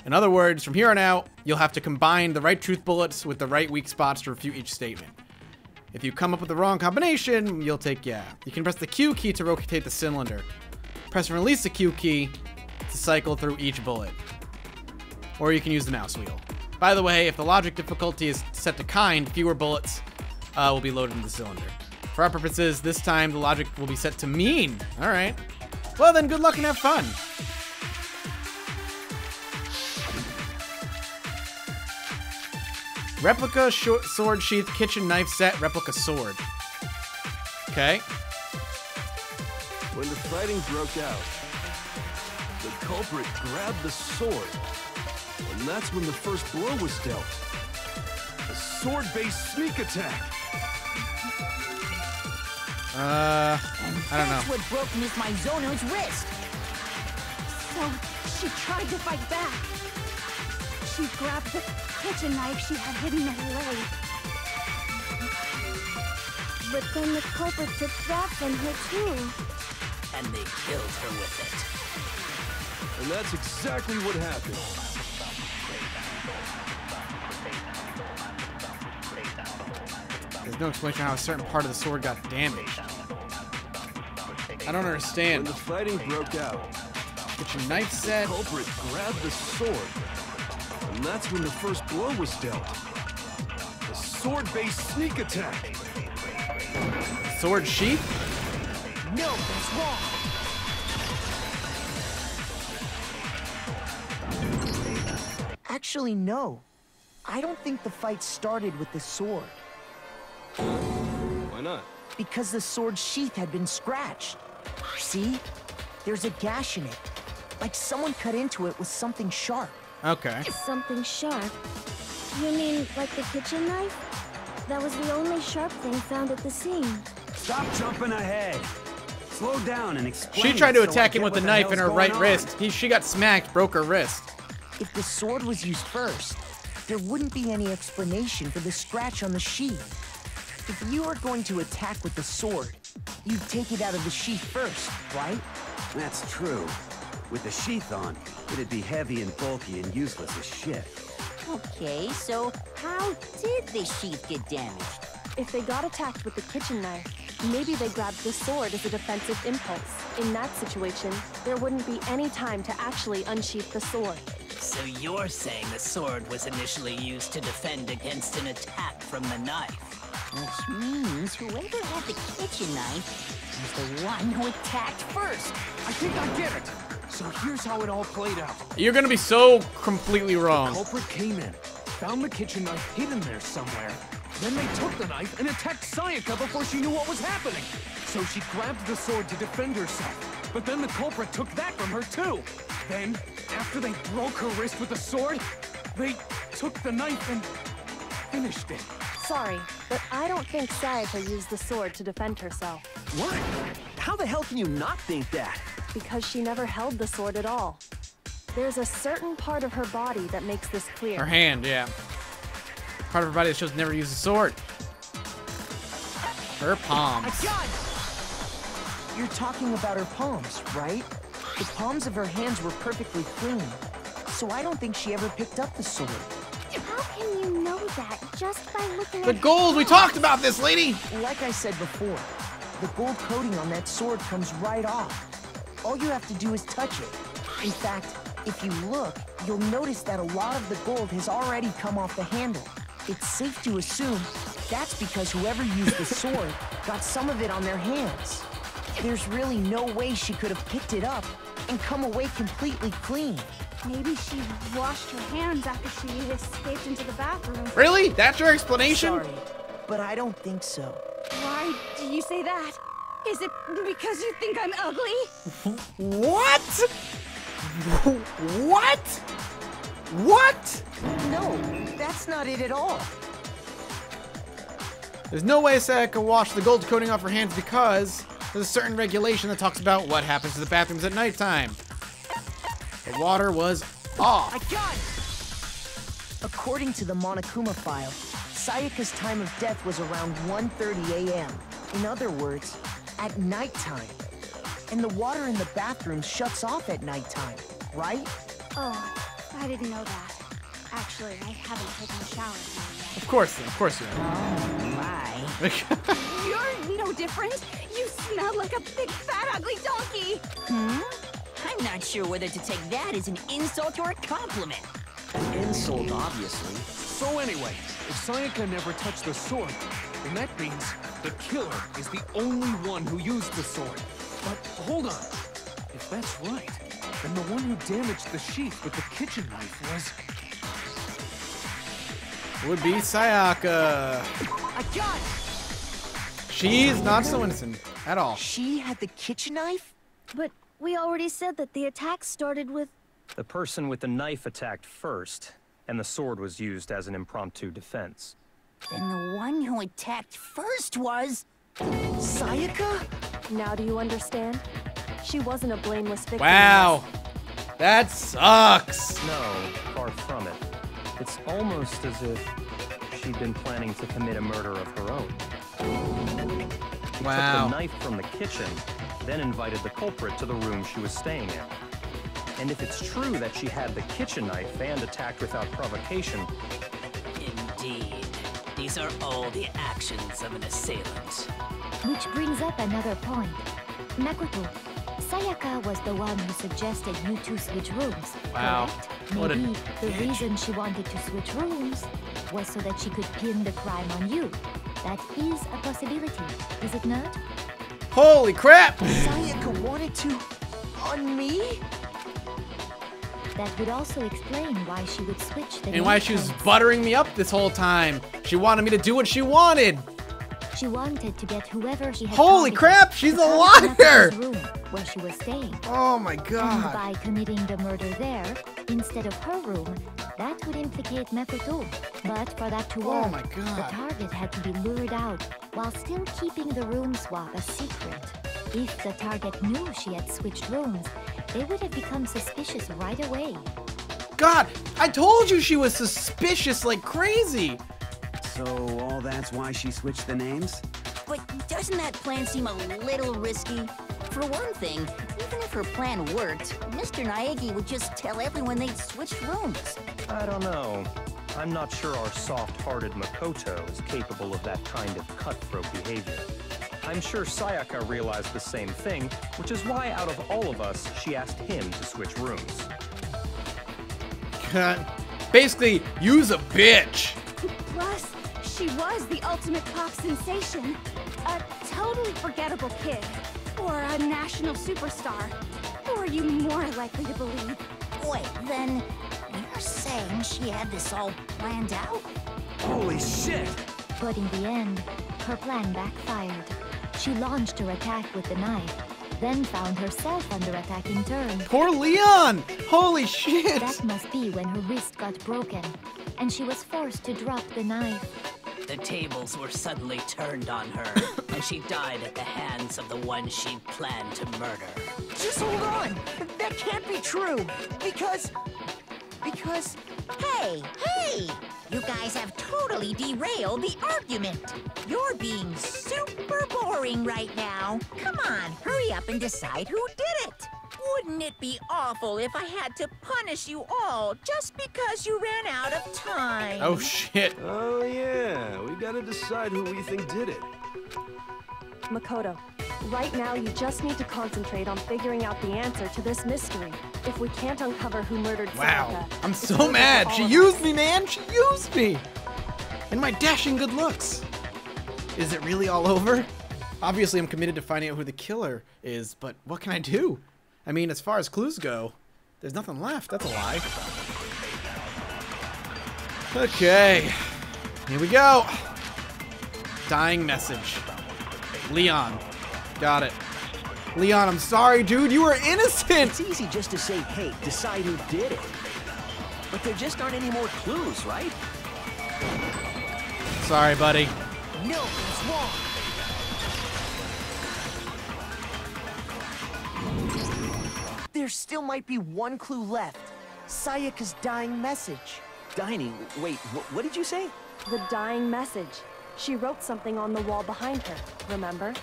In other words, from here on out, you'll have to combine the right truth bullets with the right weak spots to refute each statement. If you come up with the wrong combination, you'll take, You can press the Q key to rotate the cylinder. Press and release the Q key to cycle through each bullet. Or you can use the mouse wheel. By the way, if the logic difficulty is set to kind, fewer bullets will be loaded in the cylinder. For our purposes, this time the logic will be set to mean. Alright. Well then, good luck and have fun. Replica sword sheath, kitchen knife set, replica sword. Okay. When the fighting broke out, the culprit grabbed the sword. And that's when the first blow was dealt. A sword-based sneak attack. And I don't know. that's what broke Miss Mizono's wrist. So she tried to fight back. She grabbed the kitchen knife she had hidden in her leg. But then the culprit took that from her too. And they killed her with it. And that's exactly what happened. There's no explanation how a certain part of the sword got damaged. I don't understand. When the fighting broke out, kitchen knife set. The culprit grabbed the sword. And that's when the first blow was dealt. A sword-based sneak attack. Sword sheath? No, that's wrong. Actually, no. I don't think the fight started with the sword. Why not? Because the sword sheath had been scratched. See? There's a gash in it. Like someone cut into it with something sharp. Okay. Something sharp? You mean like the kitchen knife? That was the only sharp thing found at the scene. Stop jumping ahead. Slow down and explain. She tried to it so attack I him get with the what knife in hell's her right going on. wrist. She got smacked, broke her wrist. If the sword was used first, there wouldn't be any explanation for the scratch on the sheath. If you are going to attack with the sword, you'd take it out of the sheath first, right? That's true. With the sheath on, it'd be heavy and bulky and useless as shit. Okay, so how did the sheath get damaged? If they got attacked with the kitchen knife, maybe they grabbed the sword as a defensive impulse. In that situation, there wouldn't be any time to actually unsheath the sword. So you're saying the sword was initially used to defend against an attack from the knife? Which means whoever had the kitchen knife was the one who attacked first. I think I get it. So here's how it all played out. You're gonna be so completely wrong. The culprit came in, found the kitchen knife hidden there somewhere. Then they took the knife and attacked Sayaka before she knew what was happening. So she grabbed the sword to defend herself. But then the culprit took that from her too. Then, after they broke her wrist with the sword, they took the knife and finished it. Sorry, but I don't think Sayaka used the sword to defend herself. What? How the hell can you not think that? Because she never held the sword at all. There's a certain part of her body that makes this clear. Her hand, yeah. Part of her body that shows never used a sword. Her palms. I got it! You're talking about her palms, right? The palms of her hands were perfectly clean. So I don't think she ever picked up the sword. How can you know that just by looking The at gold! We talked about this, lady! Like I said before, the gold coating on that sword comes right off. All you have to do is touch it. In fact, if you look, you'll notice that a lot of the gold has already come off the handle. It's safe to assume that's because whoever used the sword got some of it on their hands. There's really no way she could have picked it up and come away completely clean. Maybe she washed her hands after she escaped into the bathroom. Really? That's your explanation? Sorry, but I don't think so. Why do you say that? Is it because you think I'm ugly? What? What? What? No, that's not it at all. There's no way Sayaka can wash the gold coating off her hands because there's a certain regulation that talks about what happens to the bathrooms at nighttime. The water was off. I got it! According to the Monokuma file, Sayaka's time of death was around 1:30 a.m. In other words, at nighttime. And the water in the bathroom shuts off at nighttime, right? Oh, I didn't know that. Actually, I haven't taken a shower yet. Of course you have. Oh, my. You're no different. You smell like a big, fat, ugly donkey. I'm not sure whether to take that as an insult or a compliment. An insult, obviously. So anyway, if Sayaka never touched the sword, then that means the killer is the only one who used the sword. But hold on. If that's right, then the one who damaged the sheath with the kitchen knife was... Would be Sayaka. I got it! She's not so innocent at all. She had the kitchen knife? But we already said that the attack started with... The person with the knife attacked first, and the sword was used as an impromptu defense. Then the one who attacked first was... Sayaka? Now do you understand? She wasn't a blameless victim. Wow. That sucks. No, far from it. It's almost as if she'd been planning to commit a murder of her own. She took the knife from the kitchen, then invited the culprit to the room she was staying in. And if it's true that she had the kitchen knife and attacked without provocation... Indeed. These are all the actions of an assailant. Which brings up another point. Makoto, Sayaka was the one who suggested you two switch rooms, Wow. correct? What a Maybe the bitch. reason she wanted to switch rooms was so that she could pin the crime on you. That is a possibility, is it not? Holy crap! Sayaka wanted to... on me? That would also explain why she would switch the And why she was nameplates. buttering me up this whole time. She wanted me to do what she wanted. She wanted to get whoever she had Holy targeted crap, to she's a come to liar! Makoto's room where she was staying. Oh my And god. by committing the murder there, instead of her room, that would implicate Makoto. But for that to work, Oh my god. the target had to be lured out while still keeping the room swap a secret. If the target knew she had switched rooms, they would have become suspicious right away. God, I told you she was suspicious like crazy. So all that's why she switched the names? But doesn't that plan seem a little risky? For one thing, even if her plan worked, Mr. Naegi would just tell everyone they'd switched rooms. I don't know. I'm not sure our soft-hearted Makoto is capable of that kind of cutthroat behavior. I'm sure Sayaka realized the same thing, which is why out of all of us, she asked him to switch rooms. Basically, you's a bitch. Plus, she was the ultimate pop sensation. A totally forgettable kid. Or a national superstar. Who are you more likely to believe? Wait, then you're saying she had this all planned out? Holy shit! But in the end, her plan backfired. She launched her attack with the knife, then found herself under attack in turn. Poor Leon! Holy shit! That must be when her wrist got broken, and she was forced to drop the knife. The tables were suddenly turned on her, and she died at the hands of the one she planned to murder. Just hold on! That can't be true! Because... Hey! You guys have totally derailed the argument. You're being super boring right now. Come on, hurry up and decide who did it. Wouldn't it be awful if I had to punish you all just because you ran out of time? Oh shit. Oh yeah, we gotta decide who we think did it. Makoto, right now you just need to concentrate on figuring out the answer to this mystery. If we can't uncover who murdered Wow. Sayaka, I'm it's so over for mad. all She of us. used me, man. She used me. And my dashing good looks. Is it really all over? Obviously, I'm committed to finding out who the killer is, but what can I do? I mean, as far as clues go, there's nothing left. That's a lie. Okay. Here we go. Dying message. Leon, Got it. Leon, I'm sorry, dude. You were innocent. It's easy just to say, hey, decide who did it. But there just aren't any more clues, right? Sorry, buddy. No, it's wrong. There still might be one clue left. Sayaka's dying message. Dining? Wait, what did you say? The dying message. She wrote something on the wall behind her, remember?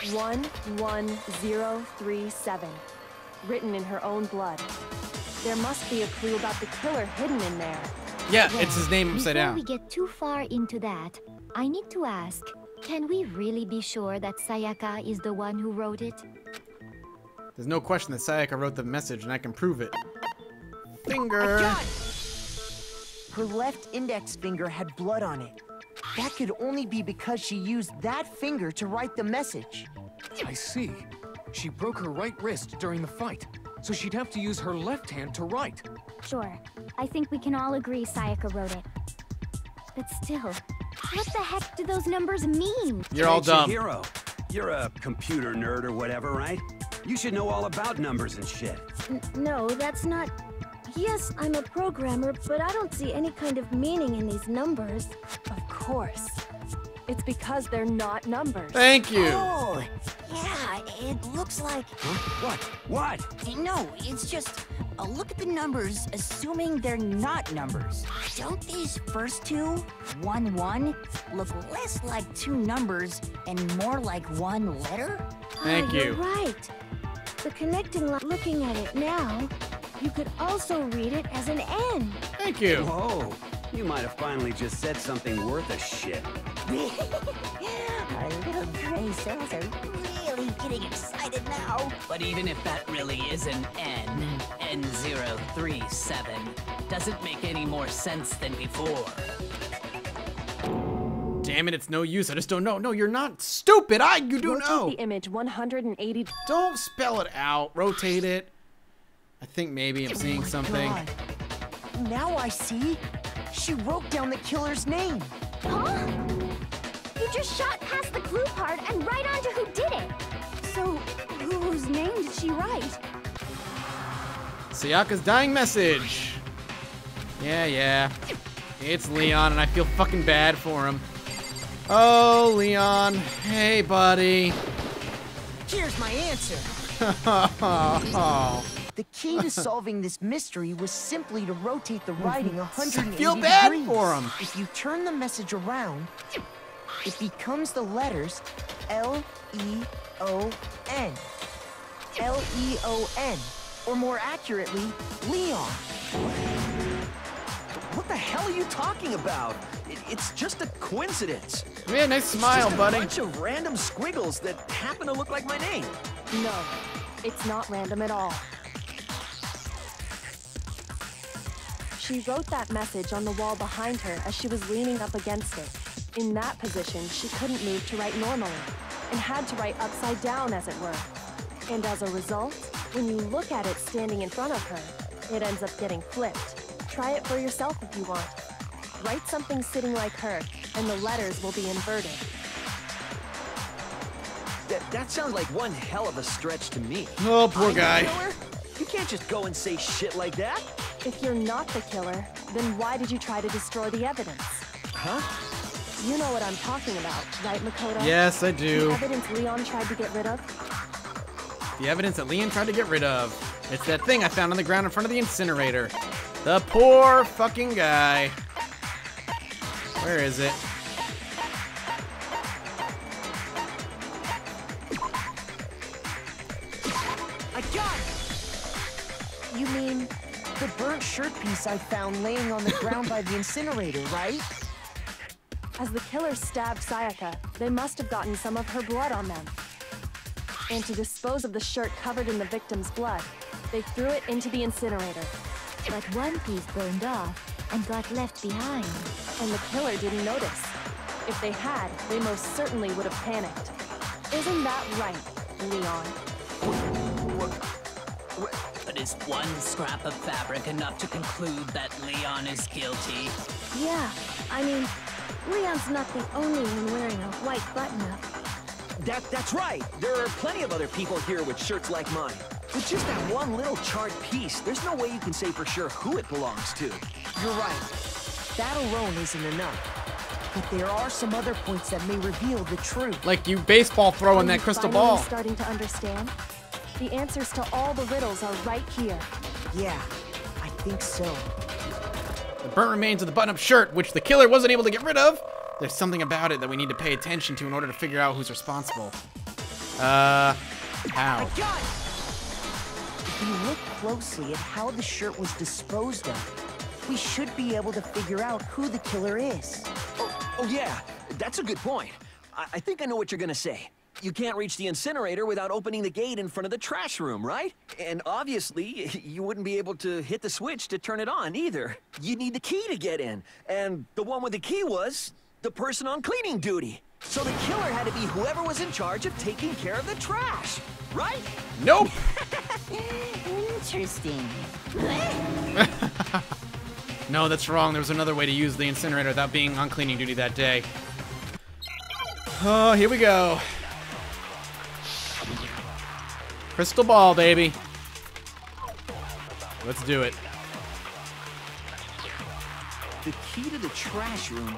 11037. Written in her own blood. There must be a clue about the killer hidden in there. Yeah, it's his name upside down. Before we get too far into that, I need to ask, can we really be sure that Sayaka is the one who wrote it? There's no question that Sayaka wrote the message, and I can prove it. Finger! Her left index finger had blood on it. That could only be because she used that finger to write the message. I see. She broke her right wrist during the fight, so she'd have to use her left hand to write. Sure. I think we can all agree Sayaka wrote it. But still, what the heck do those numbers mean? You're all dumb. Hero. You're a computer nerd or whatever, right? You should know all about numbers and shit. No, that's not... Yes, I'm a programmer, but I don't see any kind of meaning in these numbers. Of course. It's because they're not numbers. Thank you. Oh, yeah, it looks like... Huh? What? No, it's just... look at the numbers, assuming they're not numbers. Don't these first two, 1, 1, look less like two numbers and more like one letter? Thank you. You're right. The connecting line, looking at it now, you could also read it as an N. Thank you. Whoa. You might have finally just said something worth a shit. Our little gray cells are really getting excited now. But even if that really is an N, N037, doesn't make any more sense than before. Damn it, it's no use. I just don't know. No, you're not stupid. You do Rotate know. the image 180. Don't spell it out. Rotate it. I think maybe I'm seeing something. God. Now I see. She wrote down the killer's name. Huh? You just shot past the clue part and right onto who did it. So, whose name did she write? Sayaka's dying message. Yeah. It's Leon, and I feel fucking bad for him. Oh, Leon. Hey, buddy. Here's my answer. Oh. The key to solving this mystery was simply to rotate the writing 180 I feel bad degrees. for him. If you turn the message around, it becomes the letters L-E-O-N. L-E-O-N. Or more accurately, Leon. What the hell are you talking about? It's just a coincidence. Yeah, nice smile, It's just buddy. a bunch of random squiggles that happen to look like my name. No, it's not random at all. She wrote that message on the wall behind her as she was leaning up against it. In that position, she couldn't move to write normally, and had to write upside down, as it were. And as a result, when you look at it standing in front of her, it ends up getting flipped. Try it for yourself if you want. Write something sitting like her, and the letters will be inverted. That sounds like one hell of a stretch to me. Oh, poor I'm the guy. killer? You can't just go and say shit like that. If you're not the killer, then why did you try to destroy the evidence? Huh? You know what I'm talking about, right, Makoto? Yes, I do. The evidence Leon tried to get rid of? The evidence that Leon tried to get rid of. It's that thing I found on the ground in front of the incinerator. The poor fucking guy. Where is it? I got it! You mean the burnt shirt piece I found laying on the ground by the incinerator, right? As the killer stabbed Sayaka, they must have gotten some of her blood on them. And to dispose of the shirt covered in the victim's blood, they threw it into the incinerator. But one piece burned off and got left behind. And the killer didn't notice. If they had, they most certainly would have panicked. Isn't that right, Leon? But is one scrap of fabric enough to conclude that Leon is guilty? Yeah, I mean, Leon's not the only one wearing a white button-up. That's right. There are plenty of other people here with shirts like mine. With just that one little charred piece, there's no way you can say for sure who it belongs to. You're right. That alone isn't enough. But there are some other points that may reveal the truth. Like you baseball throwing that crystal ball. Starting to understand? The answers to all the riddles are right here. Yeah, I think so. The burnt remains of the button-up shirt, which the killer wasn't able to get rid of. There's something about it that we need to pay attention to in order to figure out who's responsible. How? If you look closely at how the shirt was disposed of, we should be able to figure out who the killer is. Oh yeah, that's a good point. I think I know what you're gonna say. You can't reach the incinerator without opening the gate in front of the trash room, right? And obviously, you wouldn't be able to hit the switch to turn it on either. You'd need the key to get in. And the one with the key was the person on cleaning duty. So the killer had to be whoever was in charge of taking care of the trash, right? Nope. Interesting. No, that's wrong. There was another way to use the incinerator without being on cleaning duty that day. Oh, here we go. Crystal ball, baby. Let's do it. The key to the trash room.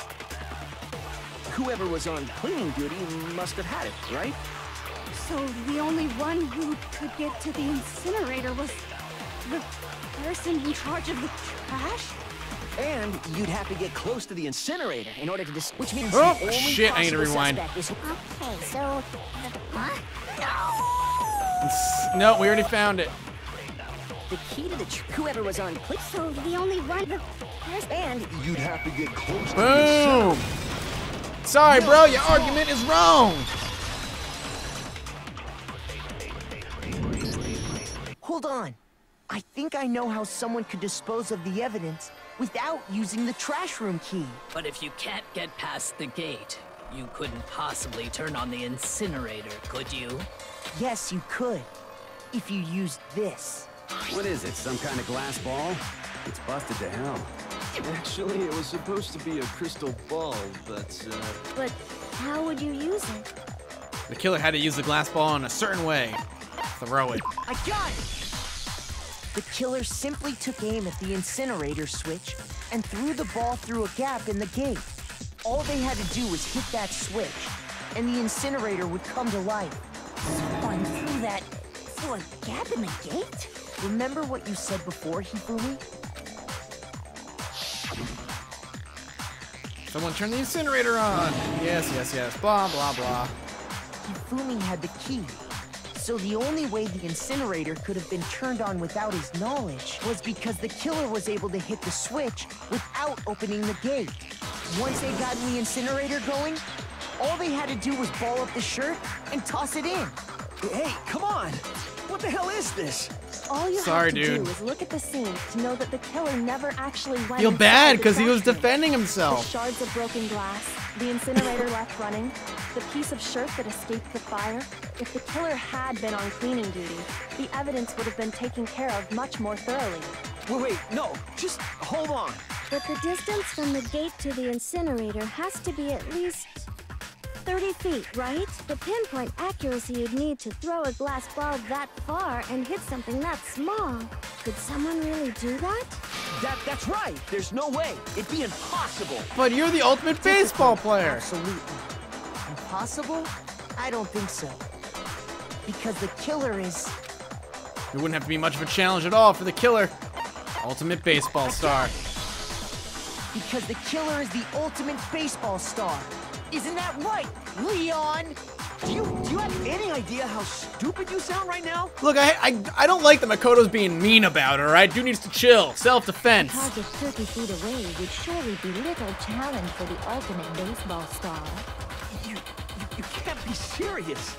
Whoever was on cleaning duty must have had it, right? So the only one who could get to the incinerator was the person in charge of the trash? And you'd have to get close to the incinerator in order to which means oh, the only shit, I need to rewind. Okay, so... No, we already found it. The key to the whoever was on So the only one... And you'd have to get close to Boom! Sorry, bro, your argument is wrong. Hold on. I think I know how someone could dispose of the evidence without using the trash room key. But if you can't get past the gate, you couldn't possibly turn on the incinerator, could you? Yes, you could. If you used this. What is it, some kind of glass ball? It's busted to hell. Actually, it was supposed to be a crystal ball, but But how would you use it? The killer had to use the glass ball in a certain way. Throw it. I got it! The killer simply took aim at the incinerator switch and threw the ball through a gap in the gate. All they had to do was hit that switch, and the incinerator would come to life. someone through a gap in the gate? Remember what you said before, Hifumi? Someone turn the incinerator on. Yes, yes, yes. Blah, blah, blah. Hifumi had the key. So the only way the incinerator could have been turned on without his knowledge was because the killer was able to hit the switch without opening the gate. Once they got the incinerator going, all they had to do was ball up the shirt and toss it in. Hey, come on! What the hell is this? All you Sorry, have to dude. do is look at the scene to know that the killer never actually went Feel inside bad the because he was trash room. defending The himself. shards of broken glass, the incinerator left running, the piece of shirt that escaped the fire. If the killer had been on cleaning duty, the evidence would have been taken care of much more thoroughly. Wait, no, just hold on. But the distance from the gate to the incinerator has to be at least 30 feet, right? The pinpoint accuracy you'd need to throw a glass ball that far and hit something that small. Could someone really do that? That's right. There's no way. It'd be impossible. But you're the ultimate baseball player. Absolutely. Impossible? I don't think so. Because the killer is... It wouldn't have to be much of a challenge at all for the killer. Ultimate baseball star. Because the killer is the ultimate baseball star. Isn't that right, Leon? Do you have any idea how stupid you sound right now? Look, I don't like that Makoto's being mean about her, right? Dude needs to chill. Self-defense. Target 30 feet away would surely be little challenge for the ultimate baseball star. You can't be serious.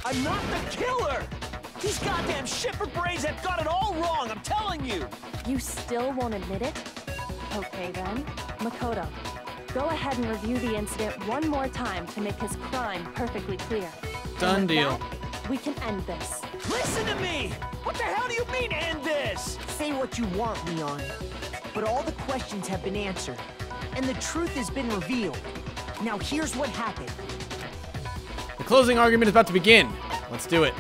I'm not the killer. These goddamn shipper brains have got it all wrong, I'm telling you. You still won't admit it? Okay then. Makoto, go ahead and review the incident one more time to make his crime perfectly clear. Done And with deal. that, we can end this. Listen to me! What the hell do you mean, end this? Say what you want, Leon. But all the questions have been answered, and the truth has been revealed. Now here's what happened. closing argument is about to begin. Let's do it.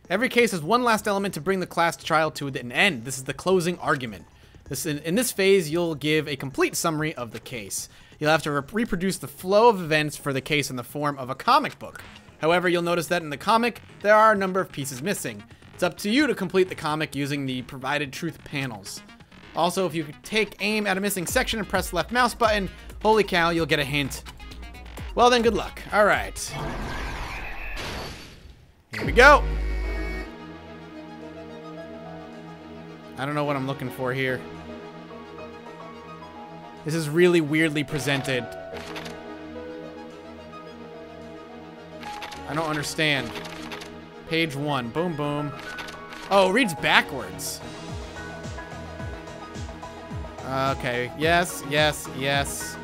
Every case has one last element to bring the class trial to an end. This is the closing argument. In this phase, you'll give a complete summary of the case. You'll have to reproduce the flow of events for the case in the form of a comic book. However, you'll notice that in the comic, there are a number of pieces missing. It's up to you to complete the comic using the provided truth panels. Also, if you take aim at a missing section and press the left mouse button, holy cow, you'll get a hint. Well then, good luck. All right. Here we go. I don't know what I'm looking for here. This is really weirdly presented. I don't understand. Page 1. Boom, boom. Oh, it reads backwards. Okay. Yes, yes, yes.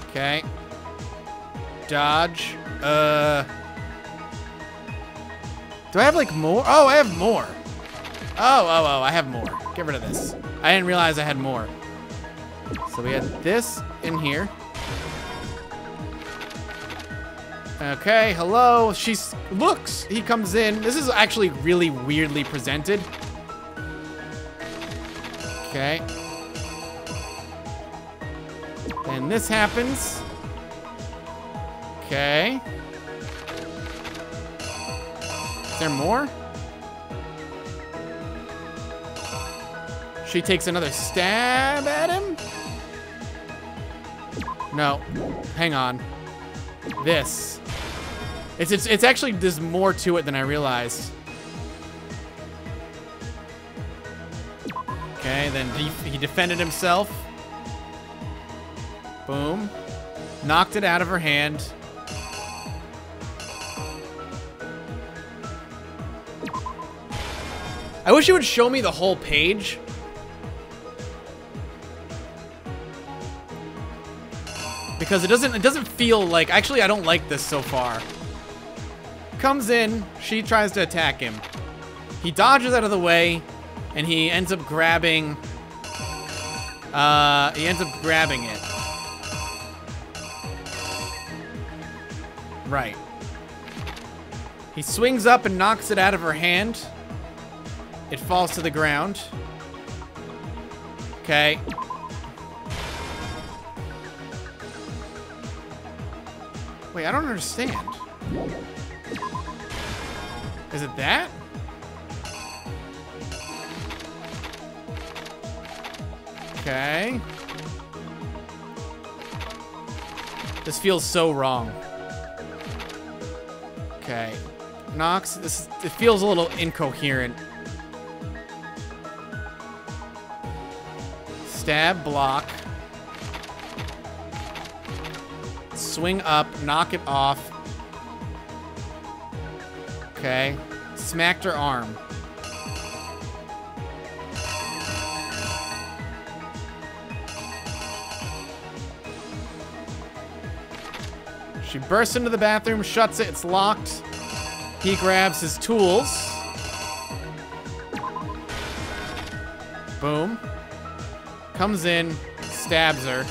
Okay. Dodge. Do I have, like, more? Oh, I have more. Oh, I have more. Get rid of this. I didn't realize I had more. So we had this in here. Okay, hello. Looks. He comes in. This is actually really weirdly presented. Okay. And this happens. Okay. Is there more? She takes another stab at him? No. Hang on. This. It's actually, there's more to it than I realized. Okay, then he defended himself. Boom. Knocked it out of her hand. I wish you would show me the whole page. Because it doesn't feel like, actually I don't like this so far. Comes in, she tries to attack him. He dodges out of the way, and he ends up grabbing it. Right. He swings up and knocks it out of her hand. It falls to the ground. Okay. Wait, I don't understand. Is it that? Okay. This feels so wrong. Okay. Nox, it feels a little incoherent. Stab, block. Swing up, knock it off. Okay. Smacked her arm. She bursts into the bathroom, shuts it, it's locked. He grabs his tools. Boom. Comes in, stabs her.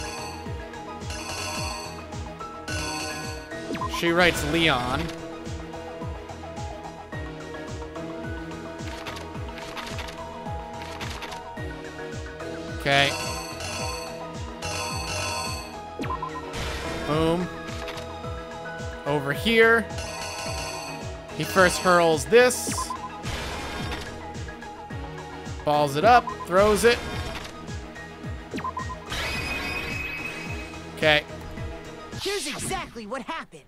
She writes Leon. Okay. Boom. Over here. He first hurls this. Balls it up, throws it. Okay. Here's exactly what happened.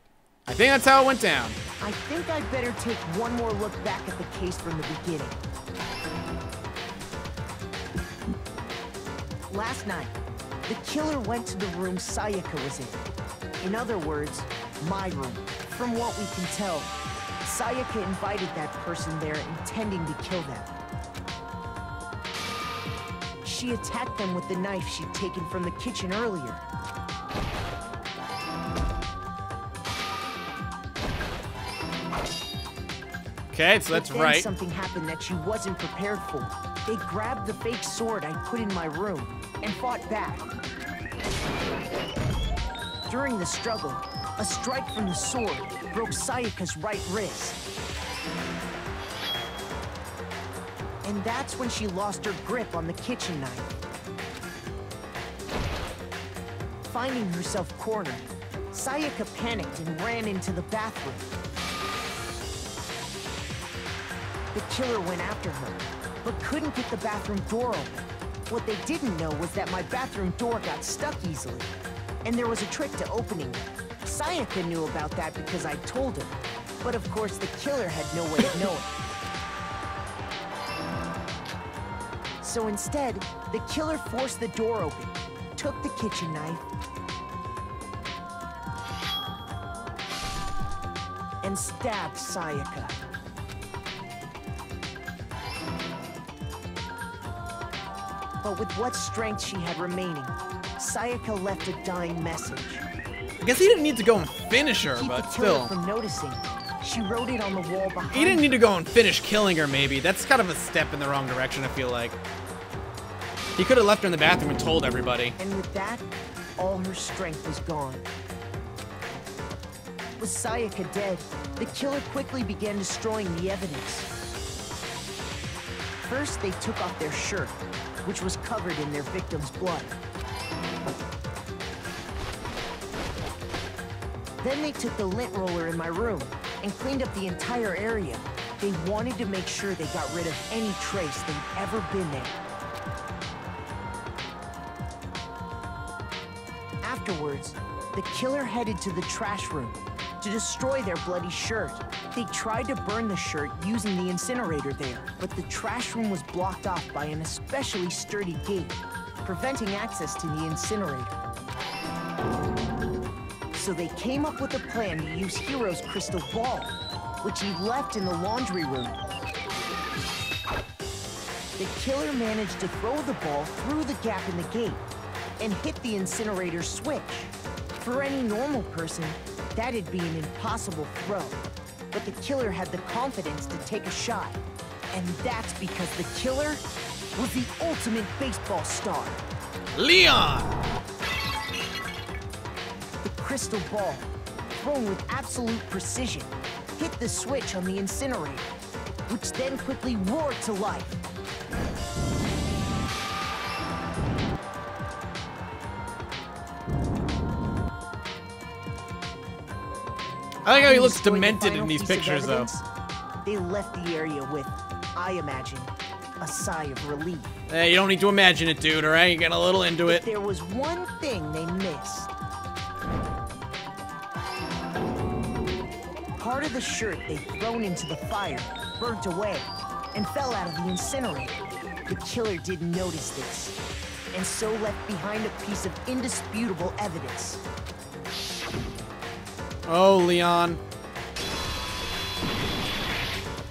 I think that's how it went down. I think I'd better take one more look back at the case from the beginning. Last night, the killer went to the room Sayaka was in. In other words, my room. From what we can tell, Sayaka invited that person there intending to kill them. She attacked them with the knife she'd taken from the kitchen earlier. Okay, so that's right. Something happened that she wasn't prepared for. They grabbed the fake sword I put in my room and fought back. During the struggle, a strike from the sword broke Sayaka's right wrist. And that's when she lost her grip on the kitchen knife. Finding herself cornered, Sayaka panicked and ran into the bathroom. The killer went after her, but couldn't get the bathroom door open. What they didn't know was that my bathroom door got stuck easily, and there was a trick to opening it. Sayaka knew about that because I told her, but of course the killer had no way of knowing. So instead, the killer forced the door open, took the kitchen knife, and stabbed Sayaka. But with what strength she had remaining, Sayaka left a dying message. I guess he didn't need to go and finish her, but still. From noticing, she wrote it on the wall behind He didn't need to go and finish killing her, maybe. That's kind of a step in the wrong direction, I feel like. He could have left her in the bathroom and told everybody. And with that, all her strength was gone. With Sayaka dead, the killer quickly began destroying the evidence. First, they took off their shirt, which was covered in their victim's blood. Then they took the lint roller in my room and cleaned up the entire area. They wanted to make sure they got rid of any trace they'd ever been there. Afterwards, the killer headed to the trash room to destroy their bloody shirt. They tried to burn the shirt using the incinerator there, but the trash room was blocked off by an especially sturdy gate, preventing access to the incinerator. So they came up with a plan to use Hiro's crystal ball, which he left in the laundry room. The killer managed to throw the ball through the gap in the gate and hit the incinerator switch. For any normal person, that'd be an impossible throw. But the killer had the confidence to take a shot. And that's because the killer was the ultimate baseball star. Leon! The crystal ball, thrown with absolute precision, hit the switch on the incinerator, which then quickly roared to life. I like how he looks demented in these pictures, though. They left the area with, I imagine, a sigh of relief. Hey, you don't need to imagine it, dude, alright? You get a little into it. But there was one thing they missed. Part of the shirt they'd thrown into the fire burnt away and fell out of the incinerator. The killer didn't notice this, and so left behind a piece of indisputable evidence. Oh, Leon.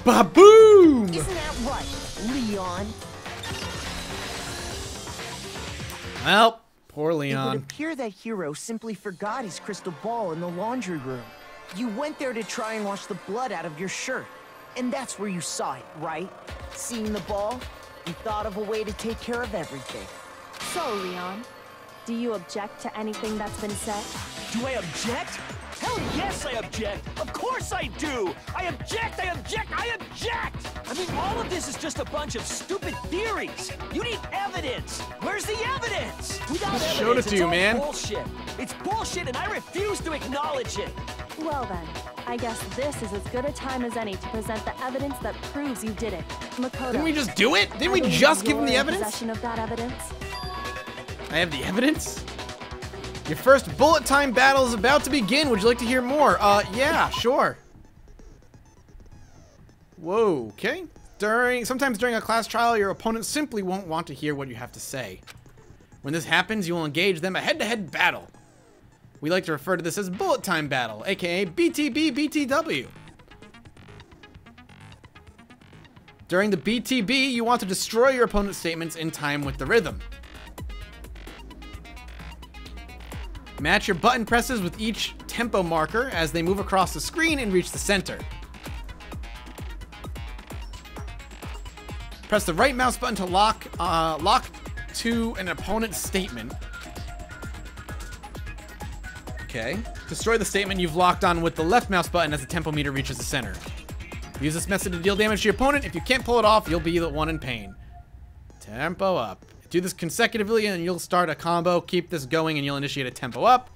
Ba-boom! Isn't that right, Leon? Well, poor It Leon. would appear that Hiro simply forgot his crystal ball in the laundry room. You went there to try and wash the blood out of your shirt, and that's where you saw it, right? Seeing the ball, you thought of a way to take care of everything. So, Leon, do you object to anything that's been said? Do I object? Hell yes, I object! Of course I do! I object, I object, I object! I mean, all of this is just a bunch of stupid theories! You need evidence! Where's the evidence? Without evidence, showed it to you, man. Bullshit. It's bullshit and I refuse to acknowledge it! Well then, I guess this is as good a time as any to present the evidence that proves you did it. Makoto. Didn't we just do it? Didn't we just give him the evidence? Possession of that evidence? I have the evidence? Your first bullet time battle is about to begin. Would you like to hear more? Yeah, sure. Whoa, okay. Sometimes during a class trial, your opponent simply won't want to hear what you have to say. When this happens, you will engage them a head-to-head battle. We like to refer to this as bullet time battle, aka BTB BTW. During the BTB, you want to destroy your opponent's statements in time with the rhythm. Match your button presses with each tempo marker as they move across the screen and reach the center. Press the right mouse button to lock to an opponent's statement. Okay. Destroy the statement you've locked on with the left mouse button as the tempo meter reaches the center. Use this method to deal damage to your opponent. If you can't pull it off, you'll be the one in pain. Tempo up. Do this consecutively and you'll start a combo. Keep this going and you'll initiate a tempo up.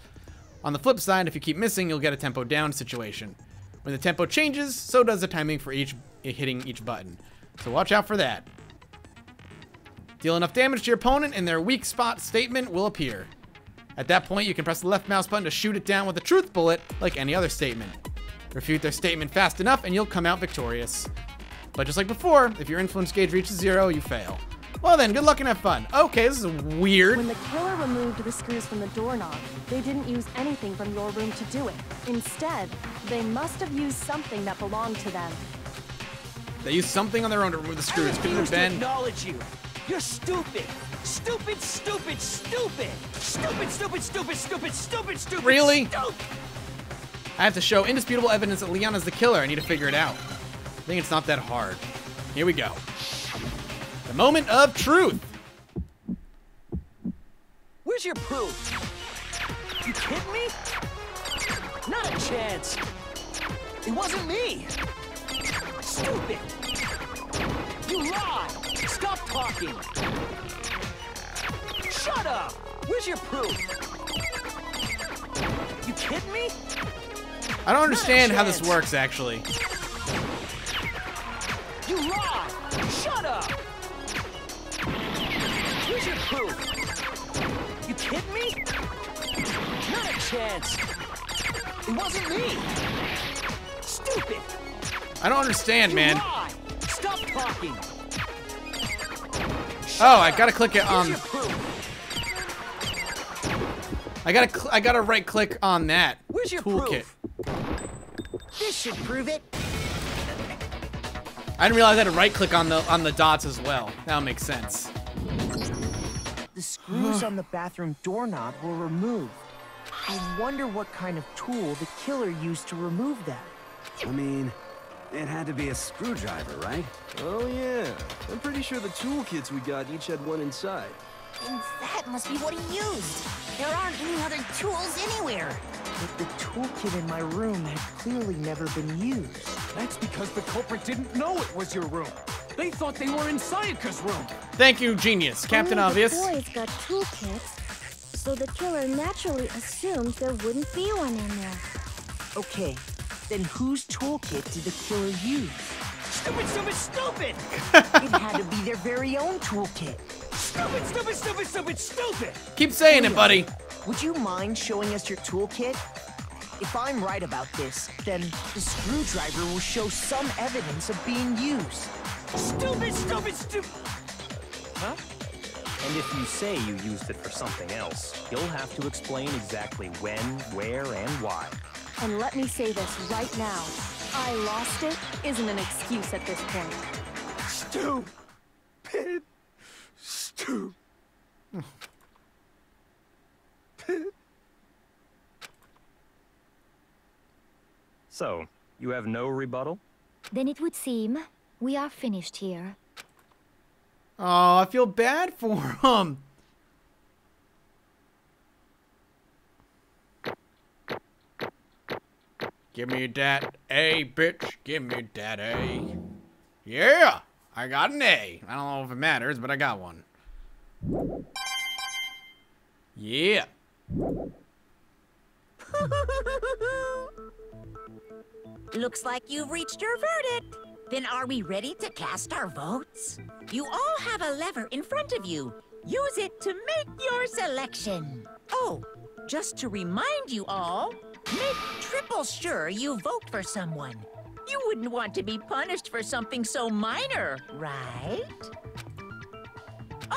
On the flip side, if you keep missing, you'll get a tempo down situation. When the tempo changes, so does the timing for hitting each button. So watch out for that. Deal enough damage to your opponent and their weak spot statement will appear. At that point, you can press the left mouse button to shoot it down with a truth bullet, like any other statement. Refute their statement fast enough and you'll come out victorious. But just like before, if your influence gauge reaches 0, you fail. Well then, good luck and have fun. Okay, this is weird. When the killer removed the screws from the doorknob, they didn't use anything from your room to do it. Instead, they must have used something that belonged to them. They used something on their own to remove the screws. Couldn't have been. I acknowledge you. You're stupid. Stupid, stupid, stupid. Stupid, stupid, stupid, stupid, stupid, stupid. Really? Stupid. I have to show indisputable evidence that Leon is the killer. I need to figure it out. I think it's not that hard. Here we go. The moment of truth. Where's your proof? You kidding me? Not a chance. It wasn't me. Stupid. You lie. Stop talking. Shut up. Where's your proof? You kidding me? I don't understand how this works, actually. You lie. Shut up. Where's your proof? You kidding me? Not a chance. It wasn't me. Stupid. I don't understand, man. Lie. Stop talking. Oh, I gotta click it on. I gotta right click on that. Where's your toolkit? This should prove it. I didn't realize I had to right click on the dots as well. That makes sense. The screws on the bathroom doorknob were removed. I wonder what kind of tool the killer used to remove them. I mean, it had to be a screwdriver, right? Oh yeah, I'm pretty sure the toolkits we got each had one inside. And that must be what he used. There aren't any other tools anywhere. But the toolkit in my room had clearly never been used. That's because the culprit didn't know it was your room. They thought they were in Sayaka's room. Thank you, genius. Captain Obvious. The boys got toolkits, so the killer naturally assumed there wouldn't be one in there. Okay, then whose toolkit did the killer use? Stupid, stupid, stupid! It had to be their very own toolkit. Stupid, stupid, stupid, stupid, stupid! Keep saying it, buddy. Would you mind showing us your toolkit? If I'm right about this, then the screwdriver will show some evidence of being used. Stupid, stupid, stupid! Huh? And if you say you used it for something else, you'll have to explain exactly when, where, and why. And let me say this right now. I lost it isn't an excuse at this point. Stupid. Stupid. So, you have no rebuttal? Then it would seem we are finished here. Oh, I feel bad for him. Give me that A, bitch. Give me that A. Yeah, I got an A. I don't know if it matters, but I got one. Yeah. Looks like you've reached your verdict. Then are we ready to cast our votes? You all have a lever in front of you. Use it to make your selection. Oh, just to remind you all, make triple sure you vote for someone. You wouldn't want to be punished for something so minor, right?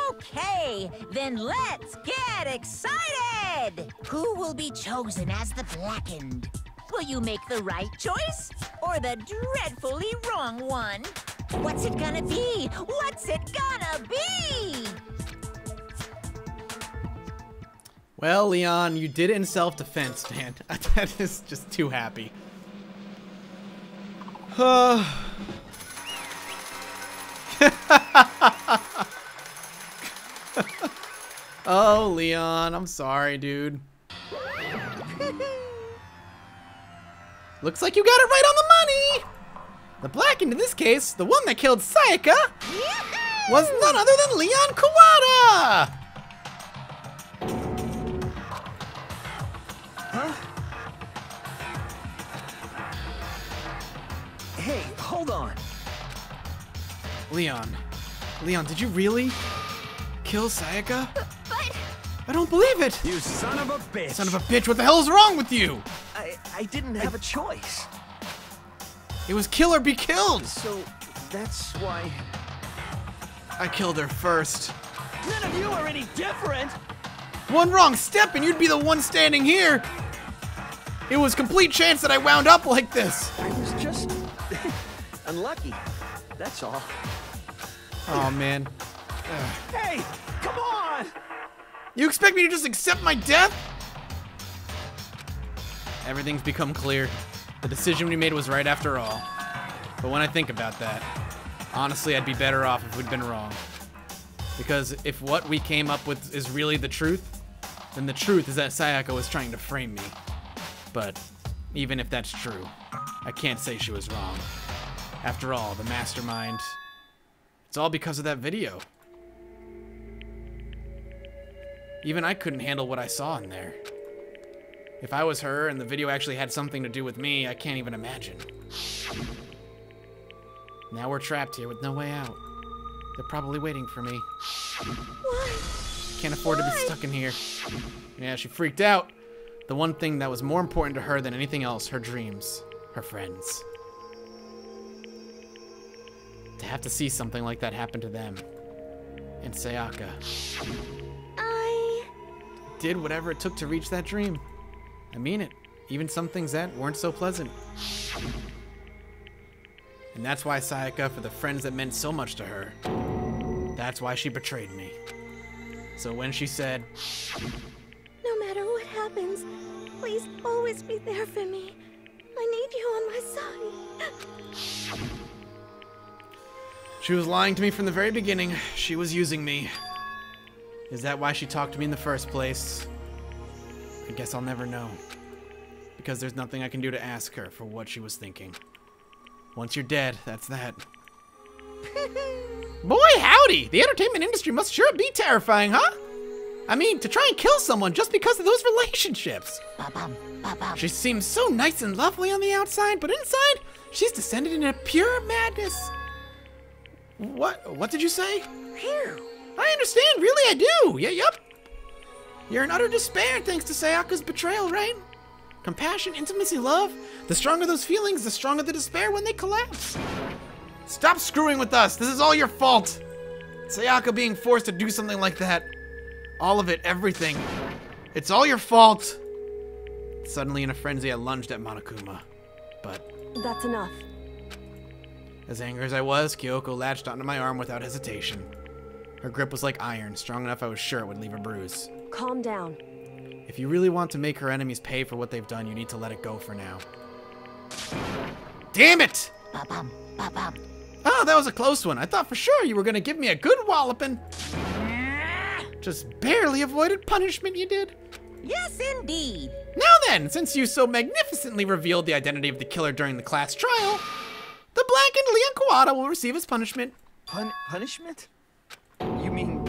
Okay, then let's get excited! Who will be chosen as the Blackened? Will you make the right choice or the dreadfully wrong one? What's it gonna be? What's it gonna be? Well, Leon, you did it in self-defense, man. That is just too happy. Oh, Leon, I'm sorry, dude. Looks like you got it right on the money! The blackened, in this case, the one that killed Sayaka, was none other than Leon Kawada! Huh? Hey, hold on. Leon, did you really kill Sayaka? But... I don't believe it! You son of a bitch! Son of a bitch, what the hell is wrong with you? I didn't have a choice. It was kill or be killed! So, that's why... I killed her first. None of you are any different! One wrong step and you'd be the one standing here! It was complete chance that I wound up like this! I was just... unlucky. That's all. Oh, man. Hey! Come on! You expect me to just accept my death? Everything's become clear. The decision we made was right after all. But when I think about that, honestly, I'd be better off if we'd been wrong. Because if what we came up with is really the truth, then the truth is that Sayaka was trying to frame me. But even if that's true, I can't say she was wrong. After all, the mastermind, it's all because of that video. Even I couldn't handle what I saw in there. If I was her and the video actually had something to do with me, I can't even imagine. Now we're trapped here with no way out. They're probably waiting for me. Why? Can't afford to be stuck in here. Yeah, she freaked out. The one thing that was more important to her than anything else, her dreams, her friends. To have to see something like that happen to them. And Sayaka. I did whatever it took to reach that dream. I mean it. Even some things that weren't so pleasant. And that's why Sayaka, for the friends that meant so much to her, that's why she betrayed me. So when she said, No matter what happens, please always be there for me. I need you on my side. she was lying to me from the very beginning. She was using me. Is that why she talked to me in the first place? I guess I'll never know. Because there's nothing I can do to ask her for what she was thinking. Once you're dead, that's that. Boy, howdy! The entertainment industry must sure be terrifying, huh? I mean, to try and kill someone just because of those relationships. She seems so nice and lovely on the outside, but inside, she's descended into pure madness. What did you say? Here. I understand, really I do. Yeah, yup. You're in utter despair thanks to Sayaka's betrayal, right? Compassion, intimacy, love. The stronger those feelings, the stronger the despair when they collapse. Stop screwing with us. This is all your fault. Sayaka being forced to do something like that. All of it, everything. It's all your fault. Suddenly in a frenzy, I lunged at Monokuma. But... That's enough. As angry as I was, Kyoko latched onto my arm without hesitation. Her grip was like iron, strong enough I was sure it would leave a bruise. Calm down. If you really want to make her enemies pay for what they've done, you need to let it go for now. Damn it! Oh, that was a close one. I thought for sure you were gonna give me a good walloping. Just barely avoided punishment, you did. Yes, indeed. Now then, since you so magnificently revealed the identity of the killer during the class trial, the blackened Leon Kawada will receive his punishment. Punishment? You mean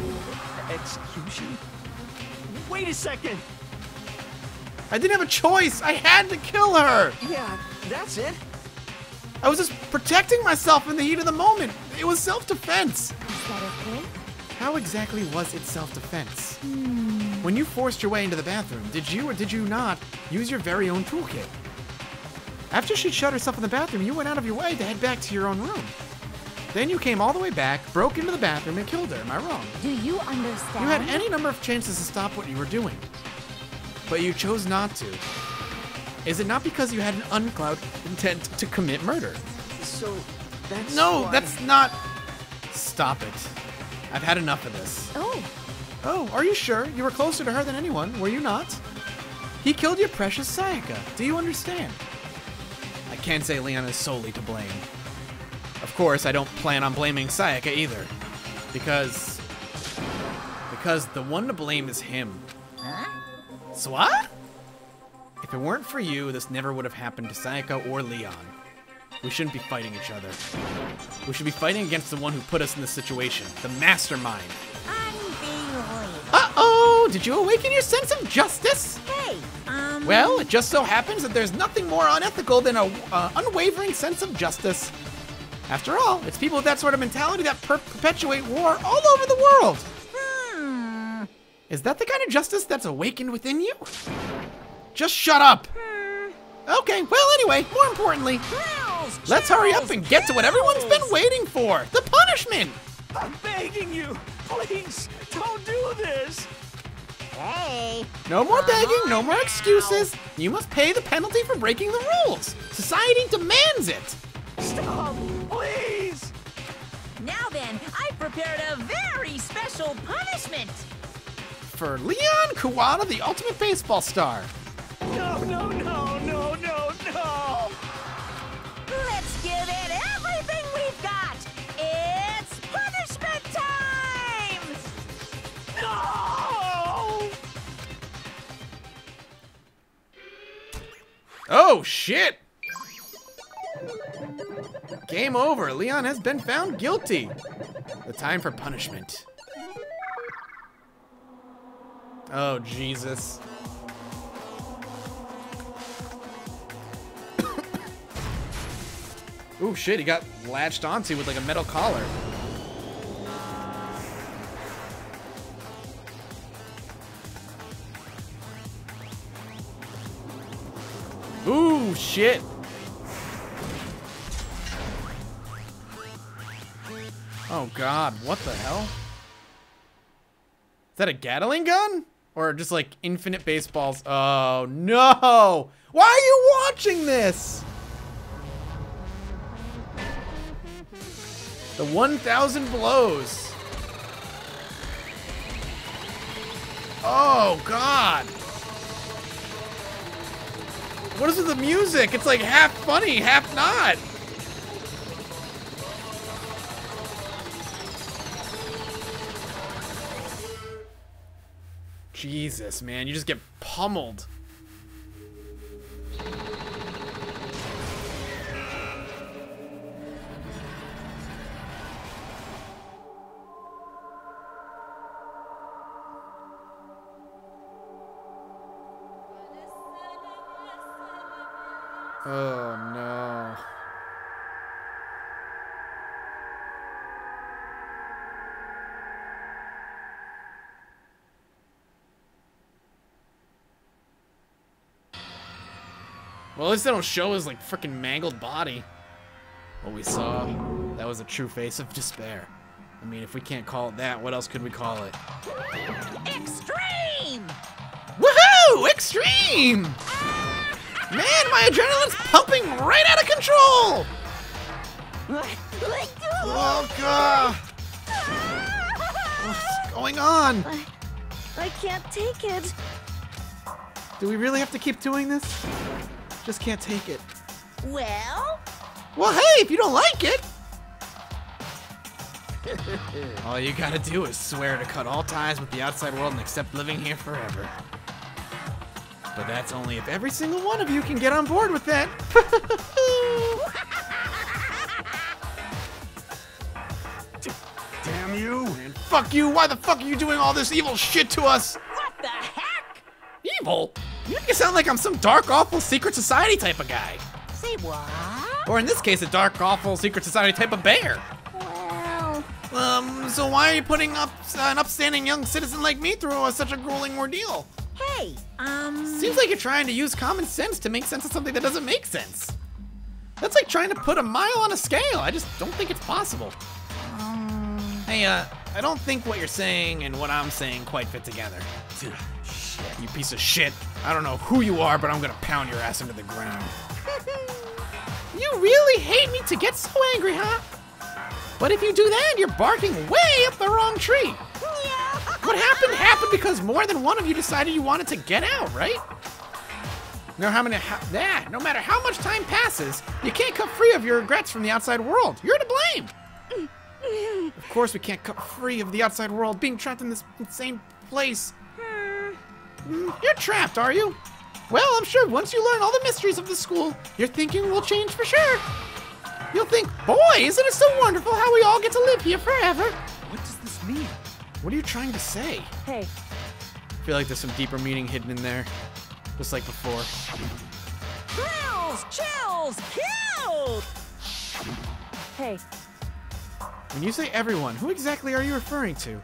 execution? Wait a second! I didn't have a choice. I had to kill her. Yeah, that's it. I was just protecting myself in the heat of the moment. It was self-defense. Is that okay? How exactly was it self-defense? When you forced your way into the bathroom, did you or did you not use your very own toolkit? After she'd shut herself in the bathroom, you went out of your way to head back to your own room. Then you came all the way back, broke into the bathroom, and killed her. Am I wrong? Do you understand? You had any number of chances to stop what you were doing, but you chose not to. Is it not because you had an uncloud intent to commit murder? So, that's No, why... that's not... Stop it. I've had enough of this. Oh, are you sure? You were closer to her than anyone, were you not? He killed your precious Sayaka. Do you understand? I can't say Leon is solely to blame. Of course, I don't plan on blaming Sayaka either. Because the one to blame is him. Huh? So what? If it weren't for you, this never would have happened to Sayaka or Leon. We shouldn't be fighting each other. We should be fighting against the one who put us in this situation, the mastermind. Uh-oh! Did you awaken your sense of justice? Hey, Well, it just so happens that there's nothing more unethical than an unwavering sense of justice. After all, it's people with that sort of mentality that perpetuate war all over the world. Is that the kind of justice that's awakened within you? Just shut up. Okay, well anyway, more importantly, let's hurry up and get to what everyone's been waiting for, the punishment. I'm begging you, please, don't do this. Hey. No more begging, no more excuses. You must pay the penalty for breaking the rules. Society demands it. Stop, please. Now then, I've prepared a very special punishment. For Leon Kuwata, the ultimate baseball star. No, no, no, no, no, no. Let's give it everything we've got. It's punishment time. No! Oh, shit. Game over. Leon has been found guilty. The time for punishment. Oh, Jesus. Ooh, shit, he got latched onto with like a metal collar. Ooh, shit. Oh, God, what the hell? Is that a Gatling gun? Or just like infinite baseballs? Oh, no! Why are you watching this? The 1,000 blows. Oh, God. What is with the music? It's like half funny, half not. Jesus, man, you just get pummeled. Oh, no. Well, at least they don't show his, like, freaking mangled body. What we saw, that was a true face of despair. I mean, if we can't call it that, what else could we call it? Extreme! Woohoo! Extreme! Man, my adrenaline's pumping right out of control! Oh, God! What's going on? I can't take it. Do we really have to keep doing this? Just can't take it. Well? Well, hey, if you don't like it! All you gotta do is swear to cut all ties with the outside world and accept living here forever. But that's only if every single one of you can get on board with that. Damn you! And fuck you! Why the fuck are you doing all this evil shit to us? What the heck? Evil? You make it sound like I'm some dark, awful secret society type of guy. Say what? Or in this case, a dark, awful secret society type of bear. Well... So why are you putting up an upstanding young citizen like me through such a grueling ordeal? Hey, Seems like you're trying to use common sense to make sense of something that doesn't make sense. That's like trying to put a mile on a scale. I just don't think it's possible. Hey, I don't think what you're saying and what I'm saying quite fit together. Shit. You piece of shit. I don't know who you are, but I'm gonna pound your ass into the ground. You really hate me to get so angry, huh? But if you do that, you're barking way up the wrong tree. What happened happened because more than one of you decided you wanted to get out, right? No matter how much time passes, you can't cut free of your regrets from the outside world. You're to blame. Of course we can't cut free of the outside world, being trapped in this insane place. You're trapped, are you? Well, I'm sure once you learn all the mysteries of the school, your thinking will change for sure. You'll think, boy, isn't it so wonderful how we all get to live here forever? What does this mean? What are you trying to say? Hey. I feel like there's some deeper meaning hidden in there, just like before. Thrills, chills, kills! Hey. When you say everyone, who exactly are you referring to?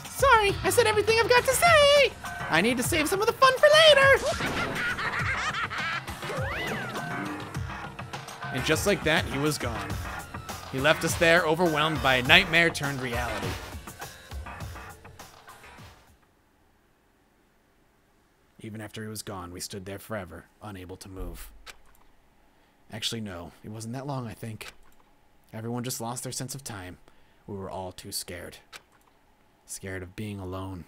Sorry, I said everything I've got to say! I need to save some of the fun for later! And just like that, he was gone. He left us there, overwhelmed by a nightmare turned reality. Even after he was gone, we stood there forever, unable to move. Actually, no, it wasn't that long, I think. Everyone just lost their sense of time. We were all too scared. Scared of being alone.